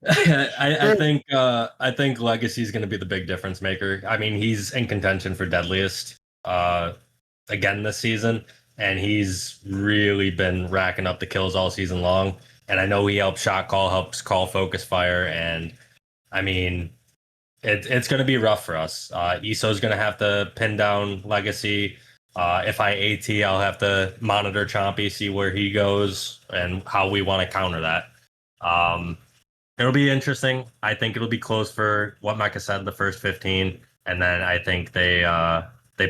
E: I think Legacy is going to be the big difference maker. I mean, he's in contention for deadliest again this season, and he's really been racking up the kills all season long. And I know he helps shot call, helps call focus fire, and I mean, it's going to be rough for us. ESO's going to have to pin down Legacy. If I AT, I'll have to monitor Chompy, see where he goes, and how we want to counter that. It'll be interesting. I think it'll be close for what Mecca said, the first 15, and then I think they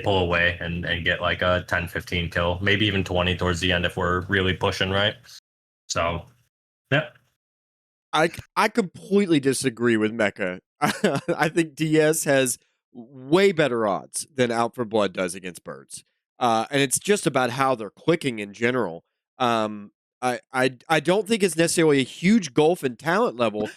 E: pull away and get like a 10-15 kill, maybe even 20 towards the end if we're really pushing right. So, yeah.
B: I completely disagree with Mecca. I think DS has way better odds than Out for Blood does against Birds, and it's just about how they're clicking in general. I don't think it's necessarily a huge gulf in talent level.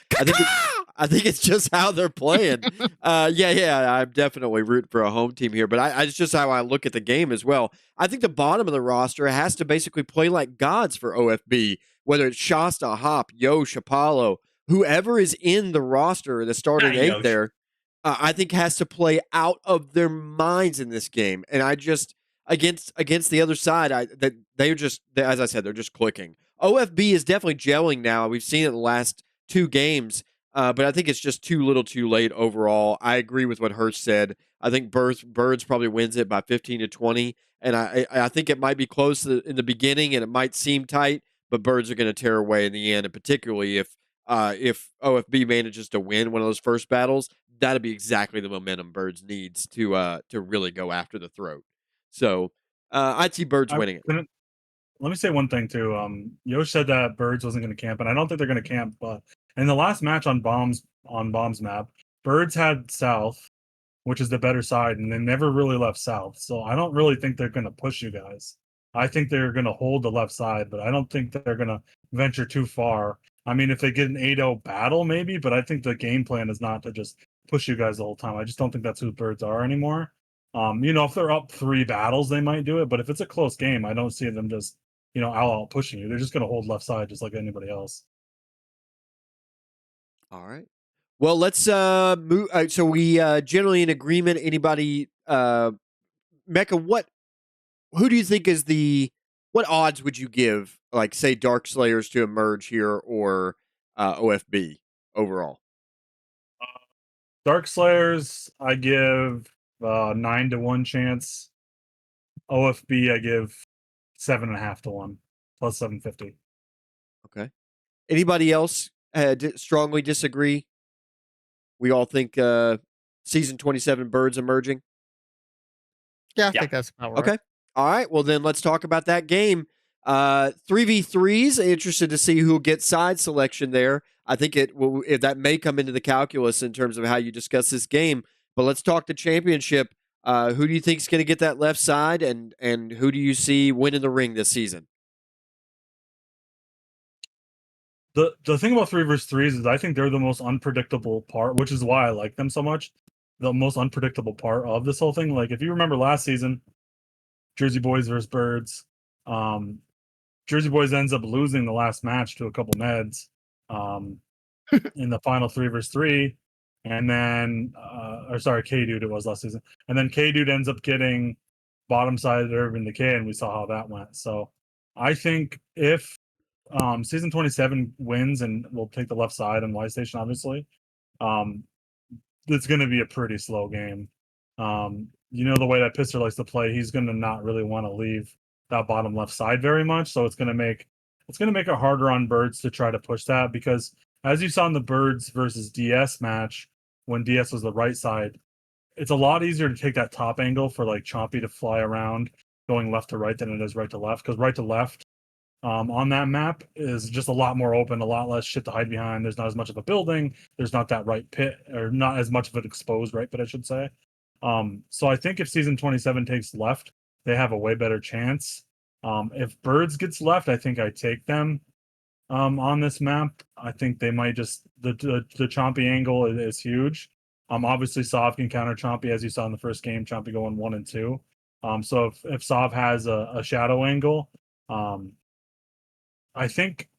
B: I think it's just how they're playing. Yeah, I'm definitely rooting for a home team here, but it's just how I look at the game as well. I think the bottom of the roster has to basically play like gods for OFB, whether it's Shasta, Hop, Yosh, Apollo, whoever is in the roster, the starting eight
E: Yosh.
B: there, I think has to play out of their minds in this game. And I just against the other side, as I said, they're just clicking. OFB is definitely gelling now. We've seen it in the last 2 games. But I think it's just too little too late overall. I agree with what Hirsch said. I think Birds probably wins it by 15 to 20. And I think it might be close in the beginning and it might seem tight, but Birds are going to tear away in the end. And particularly if OFB manages to win one of those first battles, that'll be exactly the momentum Birds needs to really go after the throat. So I'd see Birds winning it.
F: Let me say one thing too. Yosh said that Birds wasn't going to camp, and I don't think they're going to camp. But in the last match on Bombs map, Birds had South, which is the better side, and they never really left South. So I don't really think they're going to push you guys. I think they're going to hold the left side, but I don't think that they're going to venture too far. I mean, if they get an 8-0 battle, maybe, but I think the game plan is not to just push you guys the whole time. I just don't think that's who Birds are anymore. If they're up 3 battles, they might do it, but if it's a close game, I don't see them just out pushing you. They're just going to hold left side just like anybody else.
B: All right. Well, let's move. So we generally in agreement. Anybody, Mecca? Who do you think is what odds would you give, like say Dark Slayers to emerge here or OFB overall?
F: Dark Slayers, I give 9 to 1 chance. OFB, I give 7.5 to 1 plus 750.
B: Okay. Anybody else strongly disagree? We all think season 27 Birds emerging.
C: Yeah, I think that's about right.
B: Okay. All right. Well, then let's talk about that game. 3v3s. Interested to see who'll get side selection there. I think that may come into the calculus in terms of how you discuss this game. But let's talk the championship. Who do you think is going to get that left side, and who do you see winning the ring this season?
F: The thing about 3v3s is I think they're the most unpredictable part, which is why I like them so much. The most unpredictable part of this whole thing. Like if you remember last season, Jersey Boys versus Birds, Jersey Boys ends up losing the last match to a couple Neds in the final 3v3. And then, K-Dude it was last season. And then K-Dude ends up getting bottom side Urban Decay, and we saw how that went. So I think if season 27 wins and we'll take the left side and Y Station, obviously, it's going to be a pretty slow game. The way that Pisser likes to play, he's going to not really want to leave that bottom left side very much. So it's going to make it harder on Birds to try to push that, because as you saw in the Birds versus DS match, when DS was the right side, it's a lot easier to take that top angle for like Chompy to fly around going left to right than it is right to left, because right to left on that map is just a lot more open, a lot less shit to hide behind. There's not as much of a building. There's not that right pit, or not as much of an exposed right pit, I should say. So I think if season 27 takes left, they have a way better chance. If Birds gets left, I think I take them on this map. I think they might just the Chompy angle is huge. Obviously Sov can counter Chompy, as you saw in the first game, Chompy going 1 and 2. So if Sov has a shadow angle, I think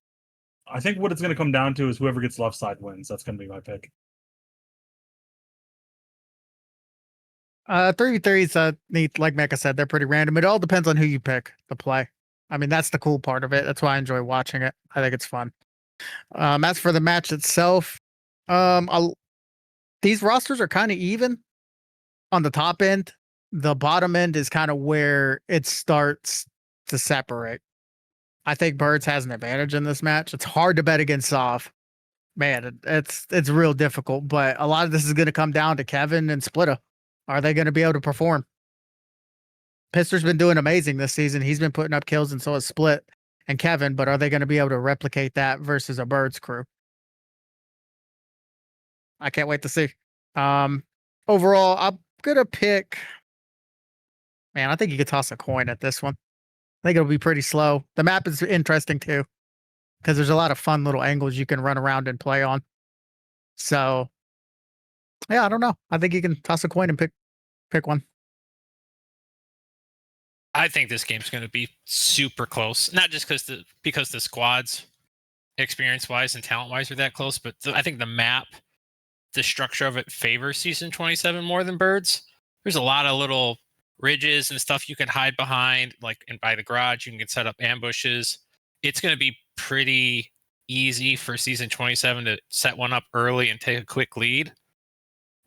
F: I think what it's going to come down to is whoever gets left side wins. That's going to be my pick.
C: 3v3s, like Mecca said, they're pretty random. It all depends on who you pick to play. I mean, that's the cool part of it. That's why I enjoy watching it. I think it's fun. As for the match itself, these rosters are kind of even on the top end. The bottom end is kind of where it starts to separate. I think Birds has an advantage in this match. It's hard to bet against Sov. Man, it's real difficult, but a lot of this is going to come down to Kevin and Splitta. Are they going to be able to perform? Pister's been doing amazing this season. He's been putting up kills, and so has Split and Kevin, but are they going to be able to replicate that versus a Birds crew? I can't wait to see. Overall, I'm going to pick... Man, I think you could toss a coin at this one. I think it'll be pretty slow. The map is interesting, too, because there's a lot of fun little angles you can run around and play on. So, yeah, I don't know. I think you can toss a coin and pick one.
D: I think this game's going to be super close. Not just because the squads, experience-wise and talent-wise, are that close, but I think the map, the structure of it favors Season 27 more than Birds. There's a lot of little ridges and stuff you can hide behind, like and by the garage, you can set up ambushes. It's going to be pretty easy for Season 27 to set one up early and take a quick lead.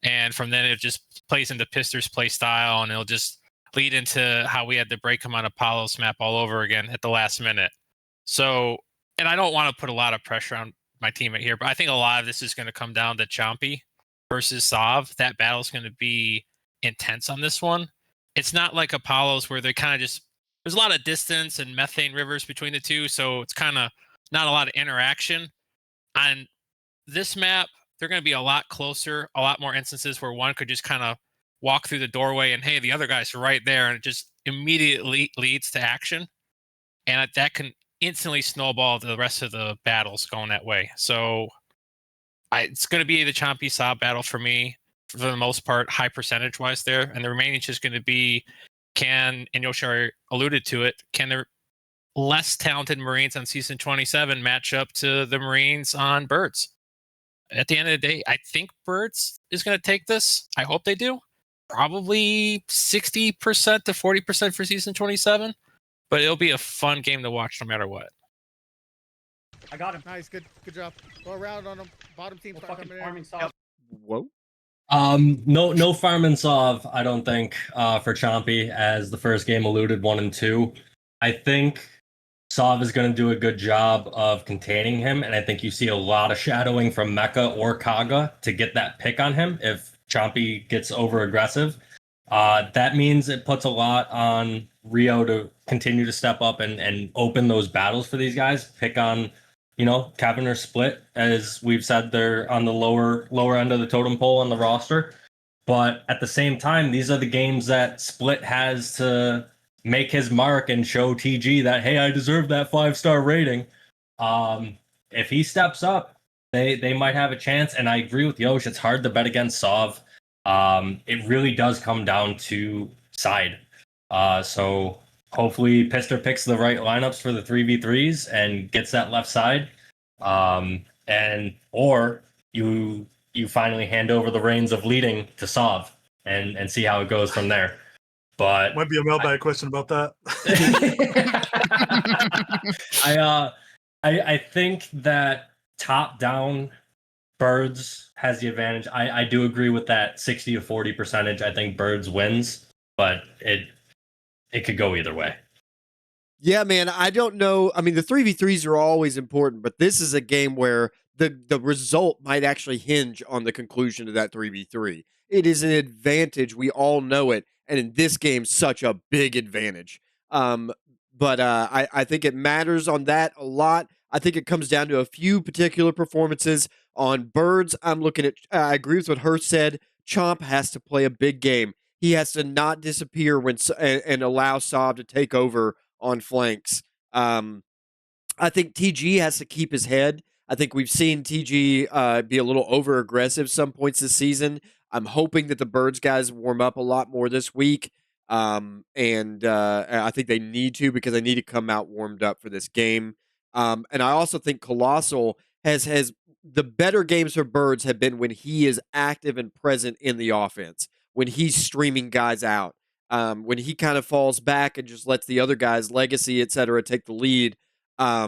D: And from then it just plays into Pister's play style, and it'll just lead into how we had to break him on Apollo's map all over again at the last minute. So, and I don't want to put a lot of pressure on my teammate here, but I think a lot of this is going to come down to Chompy versus Sov. That battle's going to be intense on this one. It's not like Apollo's where they kind of just, there's a lot of distance and methane rivers between the two, so it's kind of not a lot of interaction. On this map, they're going to be a lot closer, a lot more instances where one could just kind of walk through the doorway and, hey, the other guy's right there, and it just immediately leads to action. And that can instantly snowball the rest of the battles going that way. So it's going to be the Chompy Sov battle for me, for the most part, high percentage wise there. And the remaining is just going to be, and Yosh alluded to it, can the less talented Marines on Season 27 match up to the Marines on Birds? At the end of the day, I think Birds is going to take this. I hope they do. Probably 60% to 40% for Season 27. But it'll be a fun game to watch no matter what.
C: I got him. Nice, good job. Go around on him. Bottom team start coming in.
B: Whoa.
E: No farm and Sov, I don't think, for Chompy, as the first game alluded 1 and 2. I think Sov is going to do a good job of containing him, and I think you see a lot of shadowing from Mecca or Kaga to get that pick on him if Chompy gets over aggressive. That means it puts a lot on Rio to continue to step up and open those battles for these guys. Pick on, Kevin or Split, as we've said, they're on the lower end of the totem pole on the roster. But at the same time, these are the games that Split has to make his mark and show TG that, hey, I deserve that 5-star rating. If he steps up, they might have a chance. And I agree with Yosh, it's hard to bet against Sov. It really does come down to side. So hopefully Pister picks the right lineups for the 3v3s and gets that left side. Or you finally hand over the reins of leading to Sov and see how it goes from there. But
F: Might be a mailbag question about that.
E: I think that top down Birds has the advantage. I do agree with that 60 to 40 percentage. I think Birds wins, but it could go either way.
B: Yeah, man, I don't know. I mean, the 3v3s are always important, but this is a game where the result might actually hinge on the conclusion of that 3v3. It is an advantage. We all know it. And in this game, such a big advantage. But I think it matters on that a lot. I think it comes down to a few particular performances. On Birds, I'm looking at, I agree with what Herth said. Chomp has to play a big game. He has to not disappear and allow Sov to take over on flanks. I think TG has to keep his head. I think we've seen TG be a little over aggressive some points this season. I'm hoping that the Birds guys warm up a lot more this week. And I think they need to, because they need to come out warmed up for this game. And I also think Colossal has the better games for Birds have been when he is active and present in the offense, when he's streaming guys out, when he kind of falls back and just lets the other guys, Legacy, et cetera, take the lead. I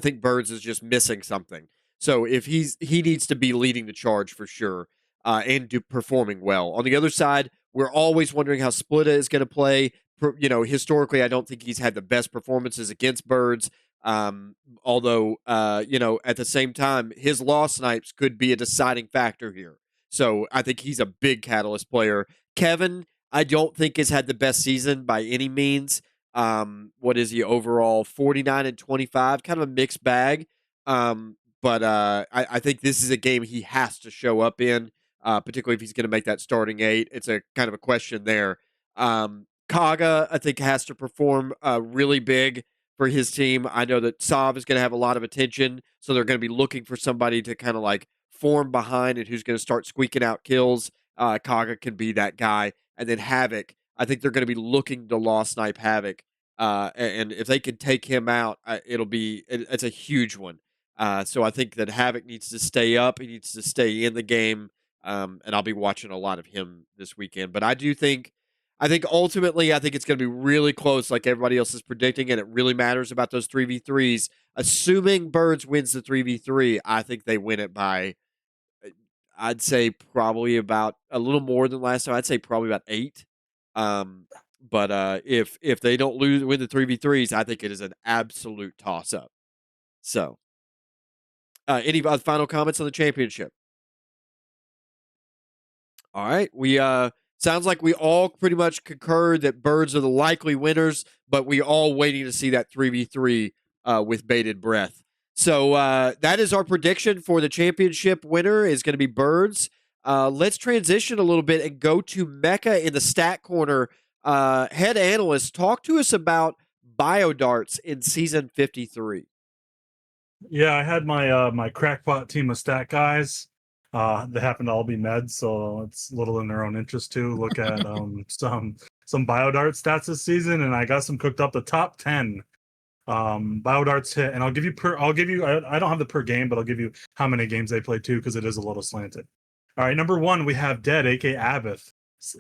B: think Birds is just missing something. So if he needs to be leading the charge for sure, and performing well. On the other side, we're always wondering how Splitta is going to play. Historically, I don't think he's had the best performances against Birds. Although, at the same time, his loss snipes could be a deciding factor here. So I think he's a big catalyst player. Kevin, I don't think has had the best season by any means. What is he overall? 49 and 25, kind of a mixed bag. But I think this is a game he has to show up in, particularly if he's going to make that starting 8. It's a kind of a question there. Kaga, I think, has to perform really big for his team. I know that Sav is going to have a lot of attention, so they're going to be looking for somebody to kind of like form behind and who's going to start squeaking out kills. Kaga can be that guy. And then Havoc, I think they're going to be looking to law snipe Havoc. And if they can take him out, it's a huge one. So I think that Havoc needs to stay up. He needs to stay in the game. And I'll be watching a lot of him this weekend. But I think ultimately, I think it's going to be really close, like everybody else is predicting, and it really matters about those 3v3s. Assuming Birds wins the 3v3, I think they win it by, I'd say probably about a little more than last time. I'd say probably about 8. But if they don't win the 3v3s, I think it is an absolute toss-up. So, any final comments on the championship? All right, we sounds like we all pretty much concur that Birds are the likely winners, but we all waiting to see that 3v3 with bated breath. So that is our prediction for the championship winner is going to be Birds. Let's transition a little bit and go to Mecca in the stat corner. Head analyst, talk to us about BioDarts in season 53.
F: Yeah, I had my crackpot team of stat guys. They happen to all be meds, so it's a little in their own interest to look at some BioDart stats this season, and I got some cooked up. The top 10 BioDarts hit, and I'll give you I don't have the per game, but I'll give you how many games they played too, because it is a little slanted. All right, number 1 we have Dead, aka Abith.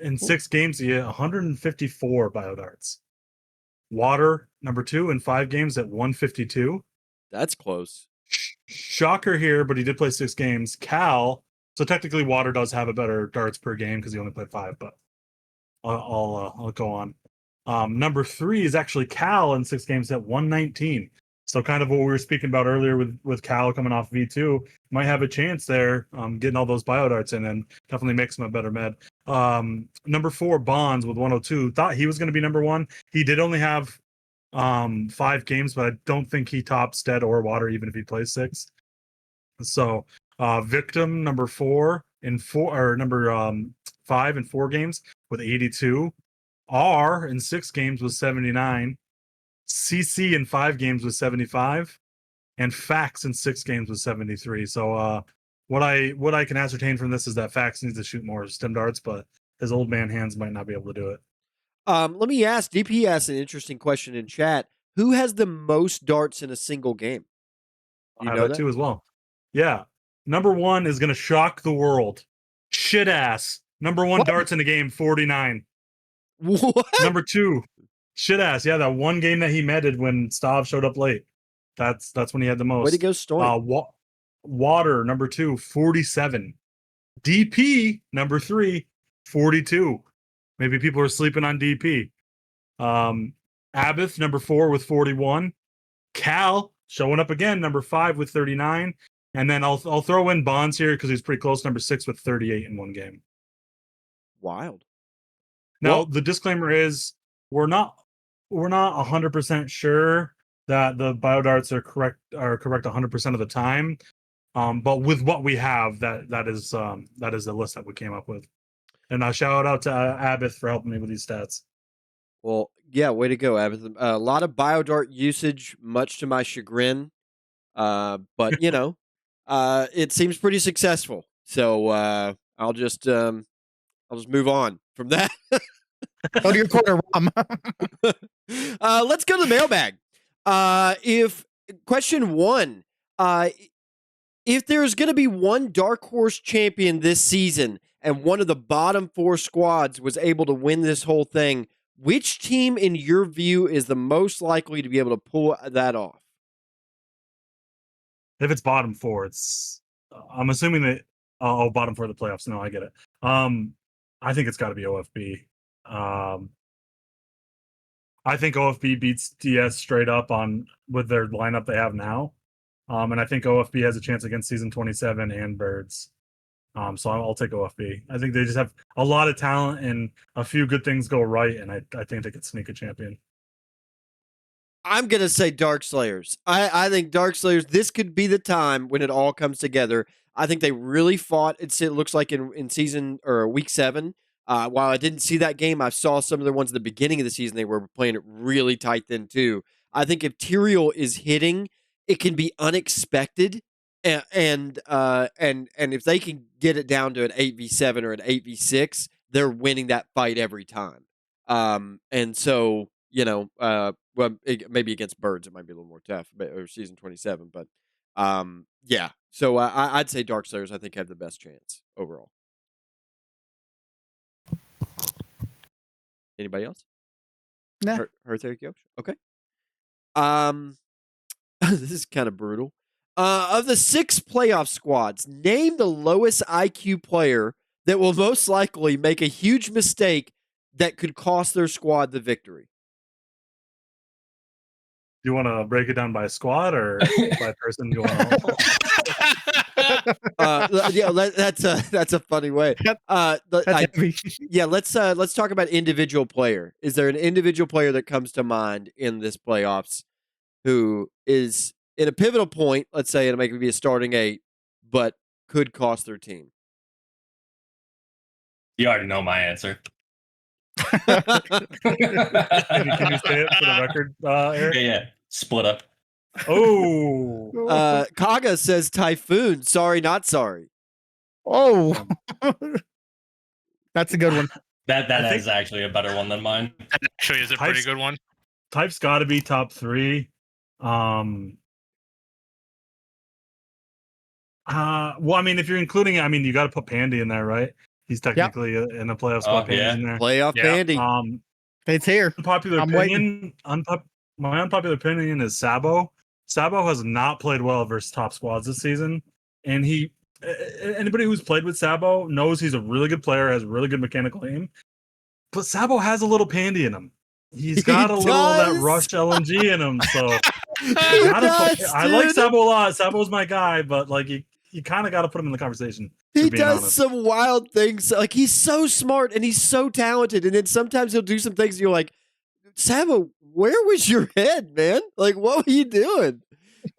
F: In 6 games he hit 154 BioDarts. Water, number 2, in 5 games at 152.
B: That's close.
F: Shocker here, but he did play 6 games. Cal, so technically Water does have a better darts per game because he only played 5, but I'll go on. Number 3 is actually Cal in 6 games at 119. So kind of what we were speaking about earlier with Cal coming off V2, might have a chance there, getting all those BioDarts in and definitely makes him a better med. Number 4, Bonds with 102. Thought he was going to be number 1. He did only have 5 games, but I don't think he tops Dead or Water even if he plays 6. So Victim number 4 in 4, or number 5 in 4 games with 82. R in 6 games was 79. CC in 5 games was 75, and Fax in 6 games was 73. So what I can ascertain from this is that Fax needs to shoot more stem darts, but his old man hands might not be able to do it.
B: Let me ask, DP asked an interesting question in chat. Who has the most darts in a single game?
F: I have that too as well. Yeah. Number 1 is going to shock the world. Shit ass. Number 1 darts in the game, 49.
B: What?
F: Number 2, shit ass. Yeah, that one game that he medded when Stav showed up late. That's when he had the most.
B: Way to go, Storm.
F: Water, number 2, 47. DP, number 3, 42. Maybe people are sleeping on DP. Abith, number 4 with 41. Cal, showing up again, number 5 with 39. And then I'll throw in Bonds here because he's pretty close, number 6 with 38 in one game.
B: Wild.
F: Now, the disclaimer is we're not 100% sure that the BioDarts are correct 100% of the time. But with what we have, that is the list that we came up with. And a shout out to Abith for helping me with these stats.
B: Well, yeah, way to go, Abith. A lot of BioDart usage, much to my chagrin. But it seems pretty successful. So I'll just move on from that.
C: Go to your corner, Rom.
B: Let's go to the mailbag. If question one, if there's going to be one dark horse champion this season and one of the bottom 4 squads was able to win this whole thing, which team in your view is the most likely to be able to pull that off?
F: If it's bottom 4, I'm assuming that bottom 4 of the playoffs. No, I get it. I think it's got to be OFB. I think OFB beats DS straight up with their lineup they have now. And I think OFB has a chance against season 27 and Birds. So I'll take OFB. I think they just have a lot of talent and a few good things go right, and I think they could sneak a champion.
B: I'm going to say Dark Slayers. I think Dark Slayers, this could be the time when it all comes together. I think they really fought, it looks like in season or week 7. While I didn't see that game, I saw some of the ones at the beginning of the season. They were playing it really tight then too. I think if Tyrael is hitting, it can be unexpected, and if they can get it down to an 8v7 or an 8v6, they're winning that fight every time. And so well, maybe against Birds it might be a little more tough, or season 27, but yeah. So I'd say Dark Slayers I think have the best chance overall. Anybody else?
C: Nah.
B: Herthbul, Yosh? Okay. This is kind of brutal. Of the 6 playoff squads, name the lowest IQ player that will most likely make a huge mistake that could cost their squad the victory.
F: Do you want to break it down by squad or by person? You want
B: That's a funny way. Yeah, let's talk about individual player. Is there an individual player that comes to mind in this playoffs who is in a pivotal point, let's say it'll make it be a starting 8, but could cost their team?
E: You already know my answer.
F: can you say it for the record, Eric?
E: Yeah. Splitter.
F: Oh.
B: Kaga says Typhoon. Sorry, not sorry.
C: Oh. That's a good one.
E: That is actually a better one than mine.
D: That actually is a pretty good one.
F: Type's got to be top 3. Well, I mean, if you're including it, I mean, you got to put Pandy in there, right? He's technically in the playoff spot. Pandy's in there.
B: Playoff Pandy.
C: It's here.
F: Unpopular opinion. My unpopular opinion is Sabo. Sabo has not played well versus top squads this season, and anybody who's played with Sabo knows he's a really good player, has a really good mechanical aim. But Sabo has a little Pandy in him. He's got a little of that Rush LNG in him. So I like Sabo a lot. Sabo's my guy, but like you kind of got to put him in the conversation.
B: He does some wild things. Like he's so smart and he's so talented, and then sometimes he'll do some things and you're like, Sabo, where was your head, man? Like, what were you doing?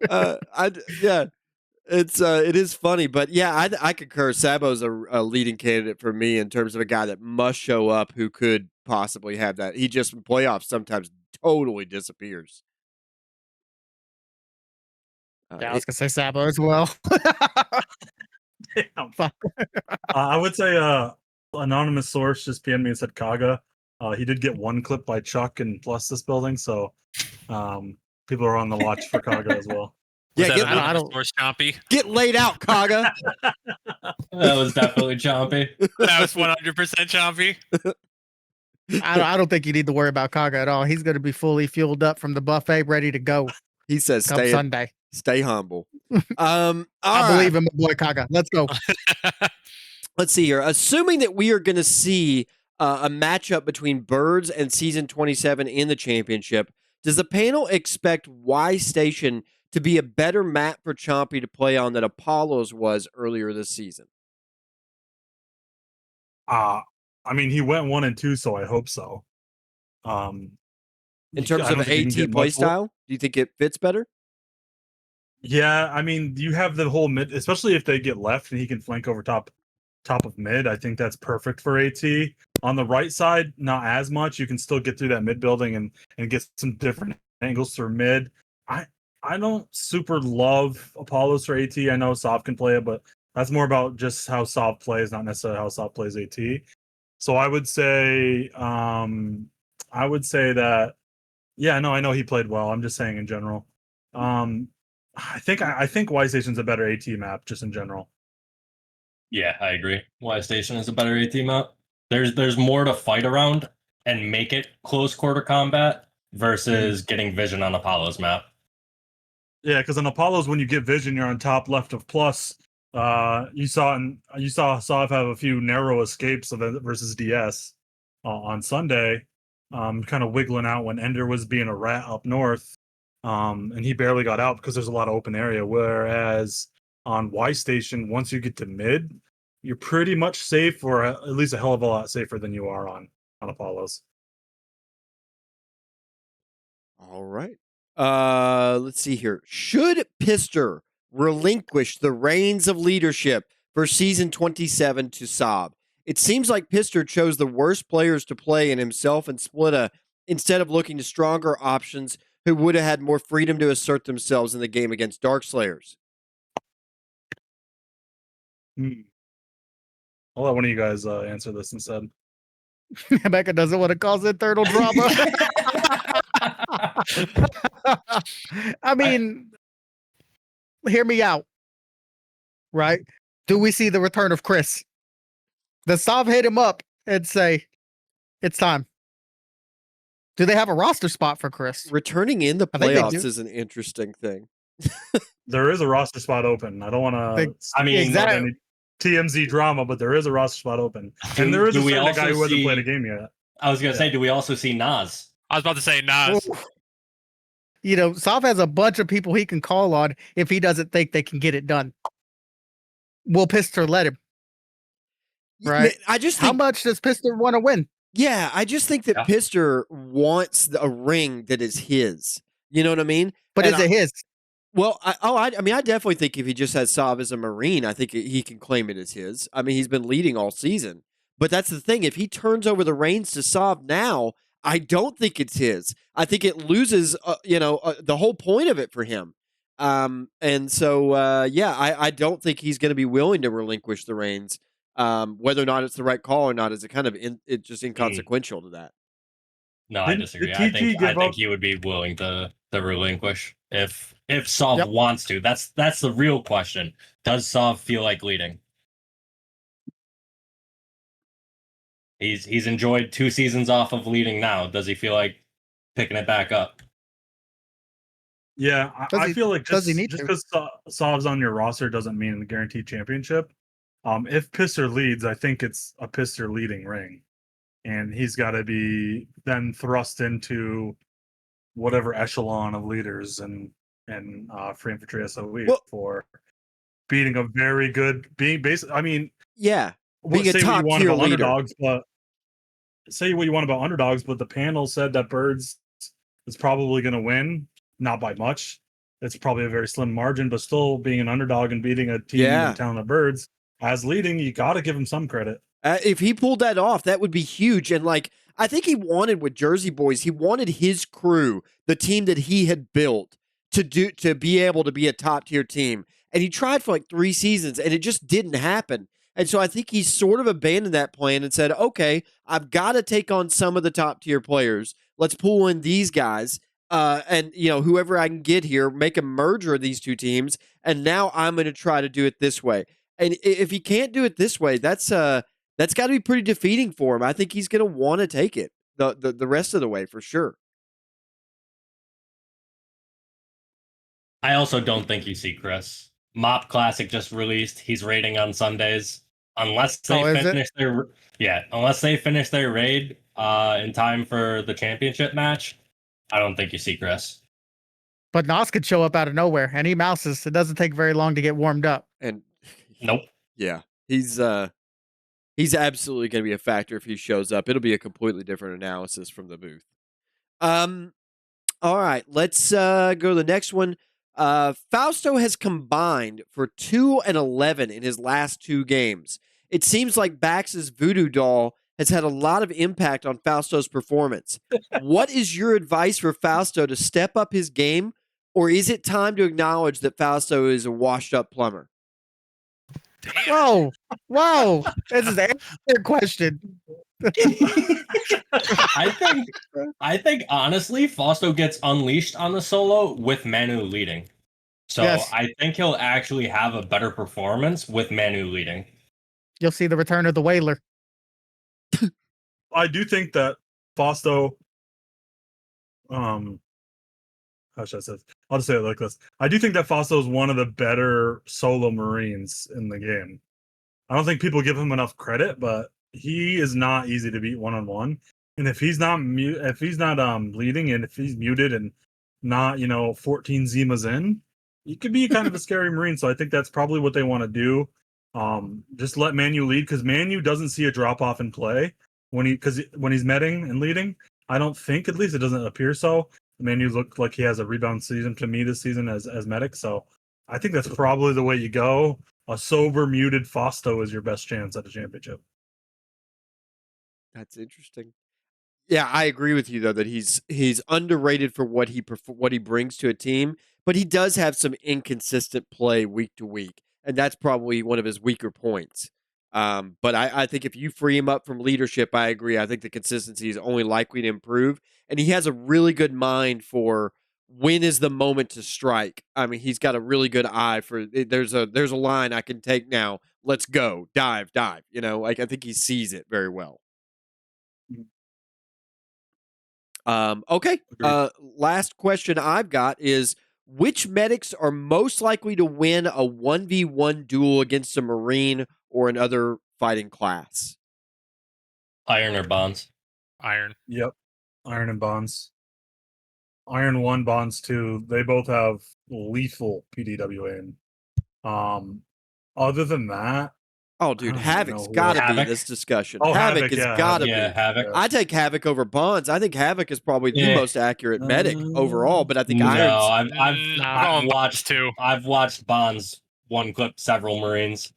B: It is funny, but yeah, I concur. Sabo's a leading candidate for me in terms of a guy that must show up who could possibly have that. He just in playoffs sometimes totally disappears.
C: Yeah, I was gonna say Sabo as well.
F: I would say anonymous source just PM'd me and said Kaga. He did get one clip by Chuck and Plus this building, so people are on the watch for Kaga as well.
B: Yeah, get laid out, Kaga.
E: That was definitely Chompy.
D: That was 100% Chompy.
C: I don't think you need to worry about Kaga at all. He's going to be fully fueled up from the buffet, ready to go.
B: He says,
C: Sunday.
B: Stay humble.
C: I believe in my boy Kaga. Let's go.
B: Let's see here. Assuming that we are going to see a matchup between Birds and Season 27 in the championship, does the panel expect Y Station to be a better map for Chompy to play on than Apollo's was earlier this season?
F: I mean, he went 1 and 2, so I hope so.
B: In terms of AT play style, do you think it fits better?
F: Yeah, I mean, you have the whole mid, especially if they get left and he can flank over top of mid. I think that's perfect for AT. On the right side, not as much. You can still get through that mid building and get some different angles through mid. I don't super love Apollos for AT. I know Sov can play it, but that's more about just how Sov plays, not necessarily how Sov plays AT. So I would say that Yeah, no, I know he played well. I'm just saying in general. I think Y Station's a better AT map just in general.
E: Yeah, I agree. Y Station is a better AT map. There's more to fight around and make it close quarter combat versus getting vision on Apollo's map.
F: Yeah, because on Apollo's, when you get vision, you're on top left of plus. You saw Sov have a few narrow escapes of it versus DS on Sunday, kind of wiggling out when Ender was being a rat up north, and he barely got out because there's a lot of open area. Whereas on Y Station, once you get to mid, you're pretty much safe, or at least a hell of a lot safer than you are on Apollo's.
B: All right. Let's see here. Should Pister relinquish the reins of leadership for season 27 to Saab? It seems like Pister chose the worst players to play in himself and Splitta instead of looking to stronger options who would have had more freedom to assert themselves in the game against Darkslayers.
F: I'll let one of you guys answer this instead.
C: Mecca doesn't want to cause internal drama. I mean, hear me out. Right? Do we see the return of Chris? Does Sav hit him up and say, it's time? Do they have a roster spot for Chris?
B: Returning in the
C: I think they
B: playoffs
C: do.
B: is an interesting thing.
F: There is a roster spot open. I don't want to.
E: I mean,
C: exactly.
F: Any TMZ drama, but there is a roster spot open, and there is a certain guy who hasn't played a game yet.
E: I was gonna say, do we also see Nas?
D: I was about to say Nas.
C: You know, Sav has a bunch of people he can call on if he doesn't think they can get it done. Will Pister let him? Right?
B: I just
C: How
B: think,
C: much does Pister want to win?
B: yeah, I just think that
E: Yeah.
B: Pister wants a ring that is his. You know what I mean?
C: But
B: And
C: is it his?
B: Well, I mean, I definitely think if he just has Sav as a Marine, I think he can claim it as his. I mean, he's been leading all season. But that's the thing. If he turns over the reins to Sav now, I don't think it's his. I think it loses, the whole point of it for him. And so, yeah, I don't think he's going to be willing to relinquish the reins. Whether or not it's the right call or not is it's just inconsequential to that.
E: No, I
F: Did
E: disagree.
F: TG
E: I think
F: give up?
E: he would be willing to relinquish if Sov
C: Yep.
E: wants to. That's the real question. Does Sov feel like leading? He's enjoyed 2 seasons off of leading now. Does he feel like picking it back up?
F: Yeah, I feel like
C: does
F: just
C: he need to?
F: because Sov's on your roster doesn't mean the guaranteed championship. If Pister leads, I think it's a Pister leading ring, and he's got to be then thrust into whatever echelon of leaders and free infantry SOE for beating a very good I mean,
B: Yeah. Being a
F: say what
B: top
F: you want
B: tier
F: about
B: leader.
F: underdogs, but say what you want about underdogs, but the panel said that Birds is probably going to win, not by much. It's probably a very slim margin, but still being an underdog and beating a team in town of Birds as leading, you got to give him some credit.
B: If he pulled that off, that would be huge. And like, I think he wanted with Jersey Boys, he wanted his crew, the team that he had built, to be able to be a top tier team. And he tried for like 3 seasons, and it just didn't happen. And so I think he sort of abandoned that plan and said, okay, I've got to take on some of the top tier players. Let's pull in these guys. And whoever I can get here, make a merger of these 2 teams. And now I'm going to try to do it this way. And if he can't do it this way, that's got to be pretty defeating for him. I think he's going to want to take it the rest of the way for sure.
E: I also don't think you see Chris. Mop Classic just released. He's raiding on Sundays. Unless they finish their raid in time for the championship match, I don't think you see Chris.
C: But Nas could show up out of nowhere, and he mouses. It doesn't take very long to get warmed up.
B: And
E: nope.
B: Yeah, he's absolutely going to be a factor if he shows up. It'll be a completely different analysis from the booth. All right, let's go to the next one. Fausto has combined for 2-11 in his last 2 games. It seems like Bax's voodoo doll has had a lot of impact on Fausto's performance. What is your advice for Fausto to step up his game, or is it time to acknowledge that Fausto is a washed-up plumber?
C: Whoa. This is a question.
E: I think honestly, Fausto gets unleashed on the solo with Manu leading. So
C: Yes.
E: I think he'll actually have a better performance with Manu leading.
C: You'll see the return of the Whaler.
F: I do think that Fausto, how should I say this? I'll just say it like this. I do think that Fausto is one of the better solo Marines in the game. I don't think people give him enough credit, but he is not easy to beat one-on-one. And if he's not leading, and if he's muted and not 14 Zimas in, he could be kind of a scary Marine. So I think that's probably what they want to do. Just let Manu lead, because Manu doesn't see a drop off in play when he's meting and leading. I don't think, at least it doesn't appear so. Manu looked like he has a rebound season to me this season as medic. So I think that's probably the way you go. A sober, muted Fausto is your best chance at a championship.
B: That's interesting. Yeah, I agree with you though that he's underrated for what he brings to a team, but he does have some inconsistent play week to week, and that's probably one of his weaker points. But I think if you free him up from leadership, I agree. I think the consistency is only likely to improve, and he has a really good mind for when is the moment to strike. I mean, he's got a really good eye for there's a line I can take now. Let's go, dive. Like I think he sees it very well. Okay. Last question I've got is, which medics are most likely to win a 1v1 duel against a Marine or another fighting class?
E: Iron or Bonds?
D: Iron.
F: Yep. Iron and Bonds. Iron 1, Bonds 2. They both have lethal PDWA. Other than that,
B: Oh, dude,
F: I don't
B: Havoc's
F: know.
B: got to be in
E: Havoc?
B: this discussion.
F: Oh,
B: Havoc
F: Havoc,
B: has
F: yeah,
B: got to
E: Yeah,
B: be.
E: Havoc.
B: I take Havoc over Bonds. I think Havoc is probably the
E: Yeah.
B: most accurate medic overall, but I think
E: No,
B: Iron's.
E: I've watched
D: two.
E: I've watched Bonds one clip several Marines.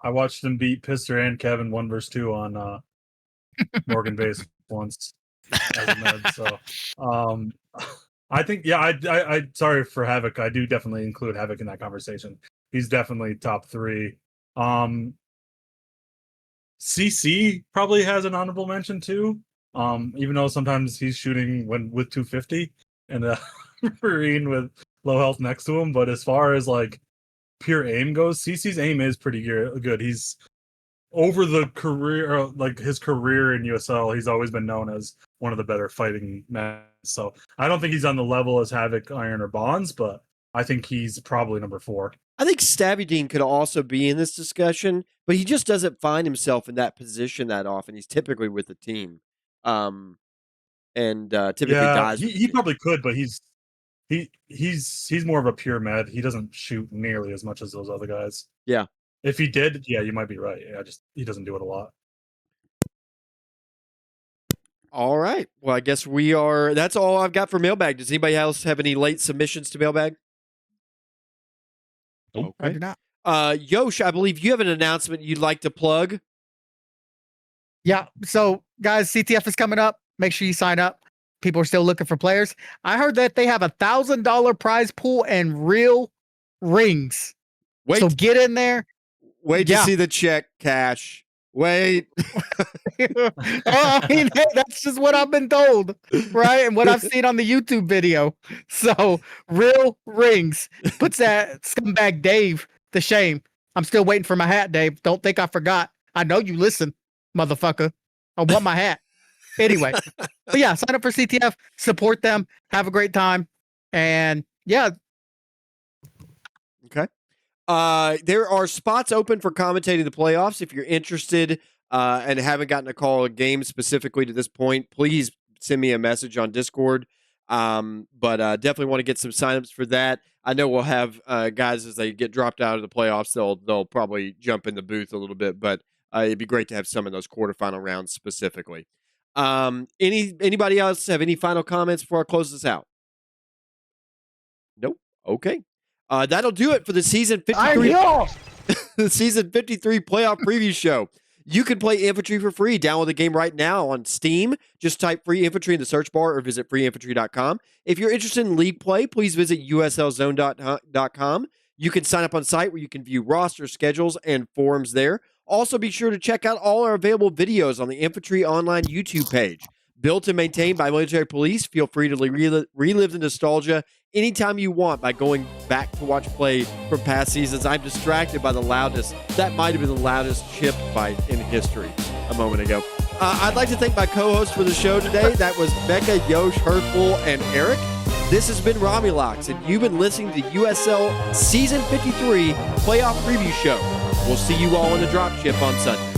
F: I watched them beat Pister and Kevin 1 versus 2 on Morgan Base once as a med. So I think, yeah, I sorry for Havoc. I do definitely include Havoc in that conversation. He's definitely top 3. CC probably has an honorable mention too. Even though sometimes he's shooting with 250 and a Marine with low health next to him. But as far as like pure aim goes, CC's aim is pretty good. He's over the career, like his career in USL, he's always been known as one of the better fighting men. So I don't think he's on the level as Havoc, Iron, or Bonds, but I think he's probably number 4.
B: I think Stabby Dean could also be in this discussion, but he just doesn't find himself in that position that often. He's typically with the team, and typically dies.
F: He probably could, but he's more of a pure med. He doesn't shoot nearly as much as those other guys.
B: Yeah.
F: If he did, yeah, you might be right. Yeah, he doesn't do it a lot.
B: All right. Well, I guess that's all I've got for mailbag. Does anybody else have any late submissions to mailbag?
E: Nope.
C: I do not.
B: Yosh, I believe you have an announcement you'd like to plug.
C: Yeah. So, guys, CTF is coming up. Make sure you sign up. People are still looking for players. I heard that they have $1,000 prize pool and real rings.
B: Wait,
C: So get in there.
B: wait
C: Yeah.
B: to see the check cash. Wait.
C: I mean, hey, that's just what I've been told, right? And what I've seen on the YouTube video. So, real rings puts that scumbag Dave to shame. I'm still waiting for my hat, Dave. Don't think I forgot. I know you listen, motherfucker. I want my hat. Anyway, but yeah, sign up for CTF, support them, have a great time, and yeah.
B: Okay. There are spots open for commentating the playoffs. If you're interested and haven't gotten a call a game specifically to this point, please send me a message on Discord. But definitely want to get some signups for that. I know we'll have guys as they get dropped out of the playoffs. They'll probably jump in the booth a little bit, but it'd be great to have some of those quarterfinal rounds specifically. Anybody else have any final comments before I close this out? Nope. Okay. That'll do it for the season 53. The season 53 playoff preview show. You can play Infantry for free. Download the game right now on Steam. Just type Free Infantry in the search bar or visit freeinfantry.com. If you're interested in league play, please visit uslzone.com. You can sign up on site where you can view roster schedules and forums there. Also, be sure to check out all our available videos on the Infantry Online YouTube page. Built and maintained by military police, feel free to relive the nostalgia anytime you want by going back to watch play from past seasons. I'm distracted by the loudest, that might have been the loudest chip fight in history a moment ago. I'd like to thank my co-hosts for the show today. That was Mecca, Yosh, Herthbul, and Eric. This has been Romulocks, and you've been listening to USL Season 53 Playoff Preview Show. We'll see you all on the Drop Ship on Sunday.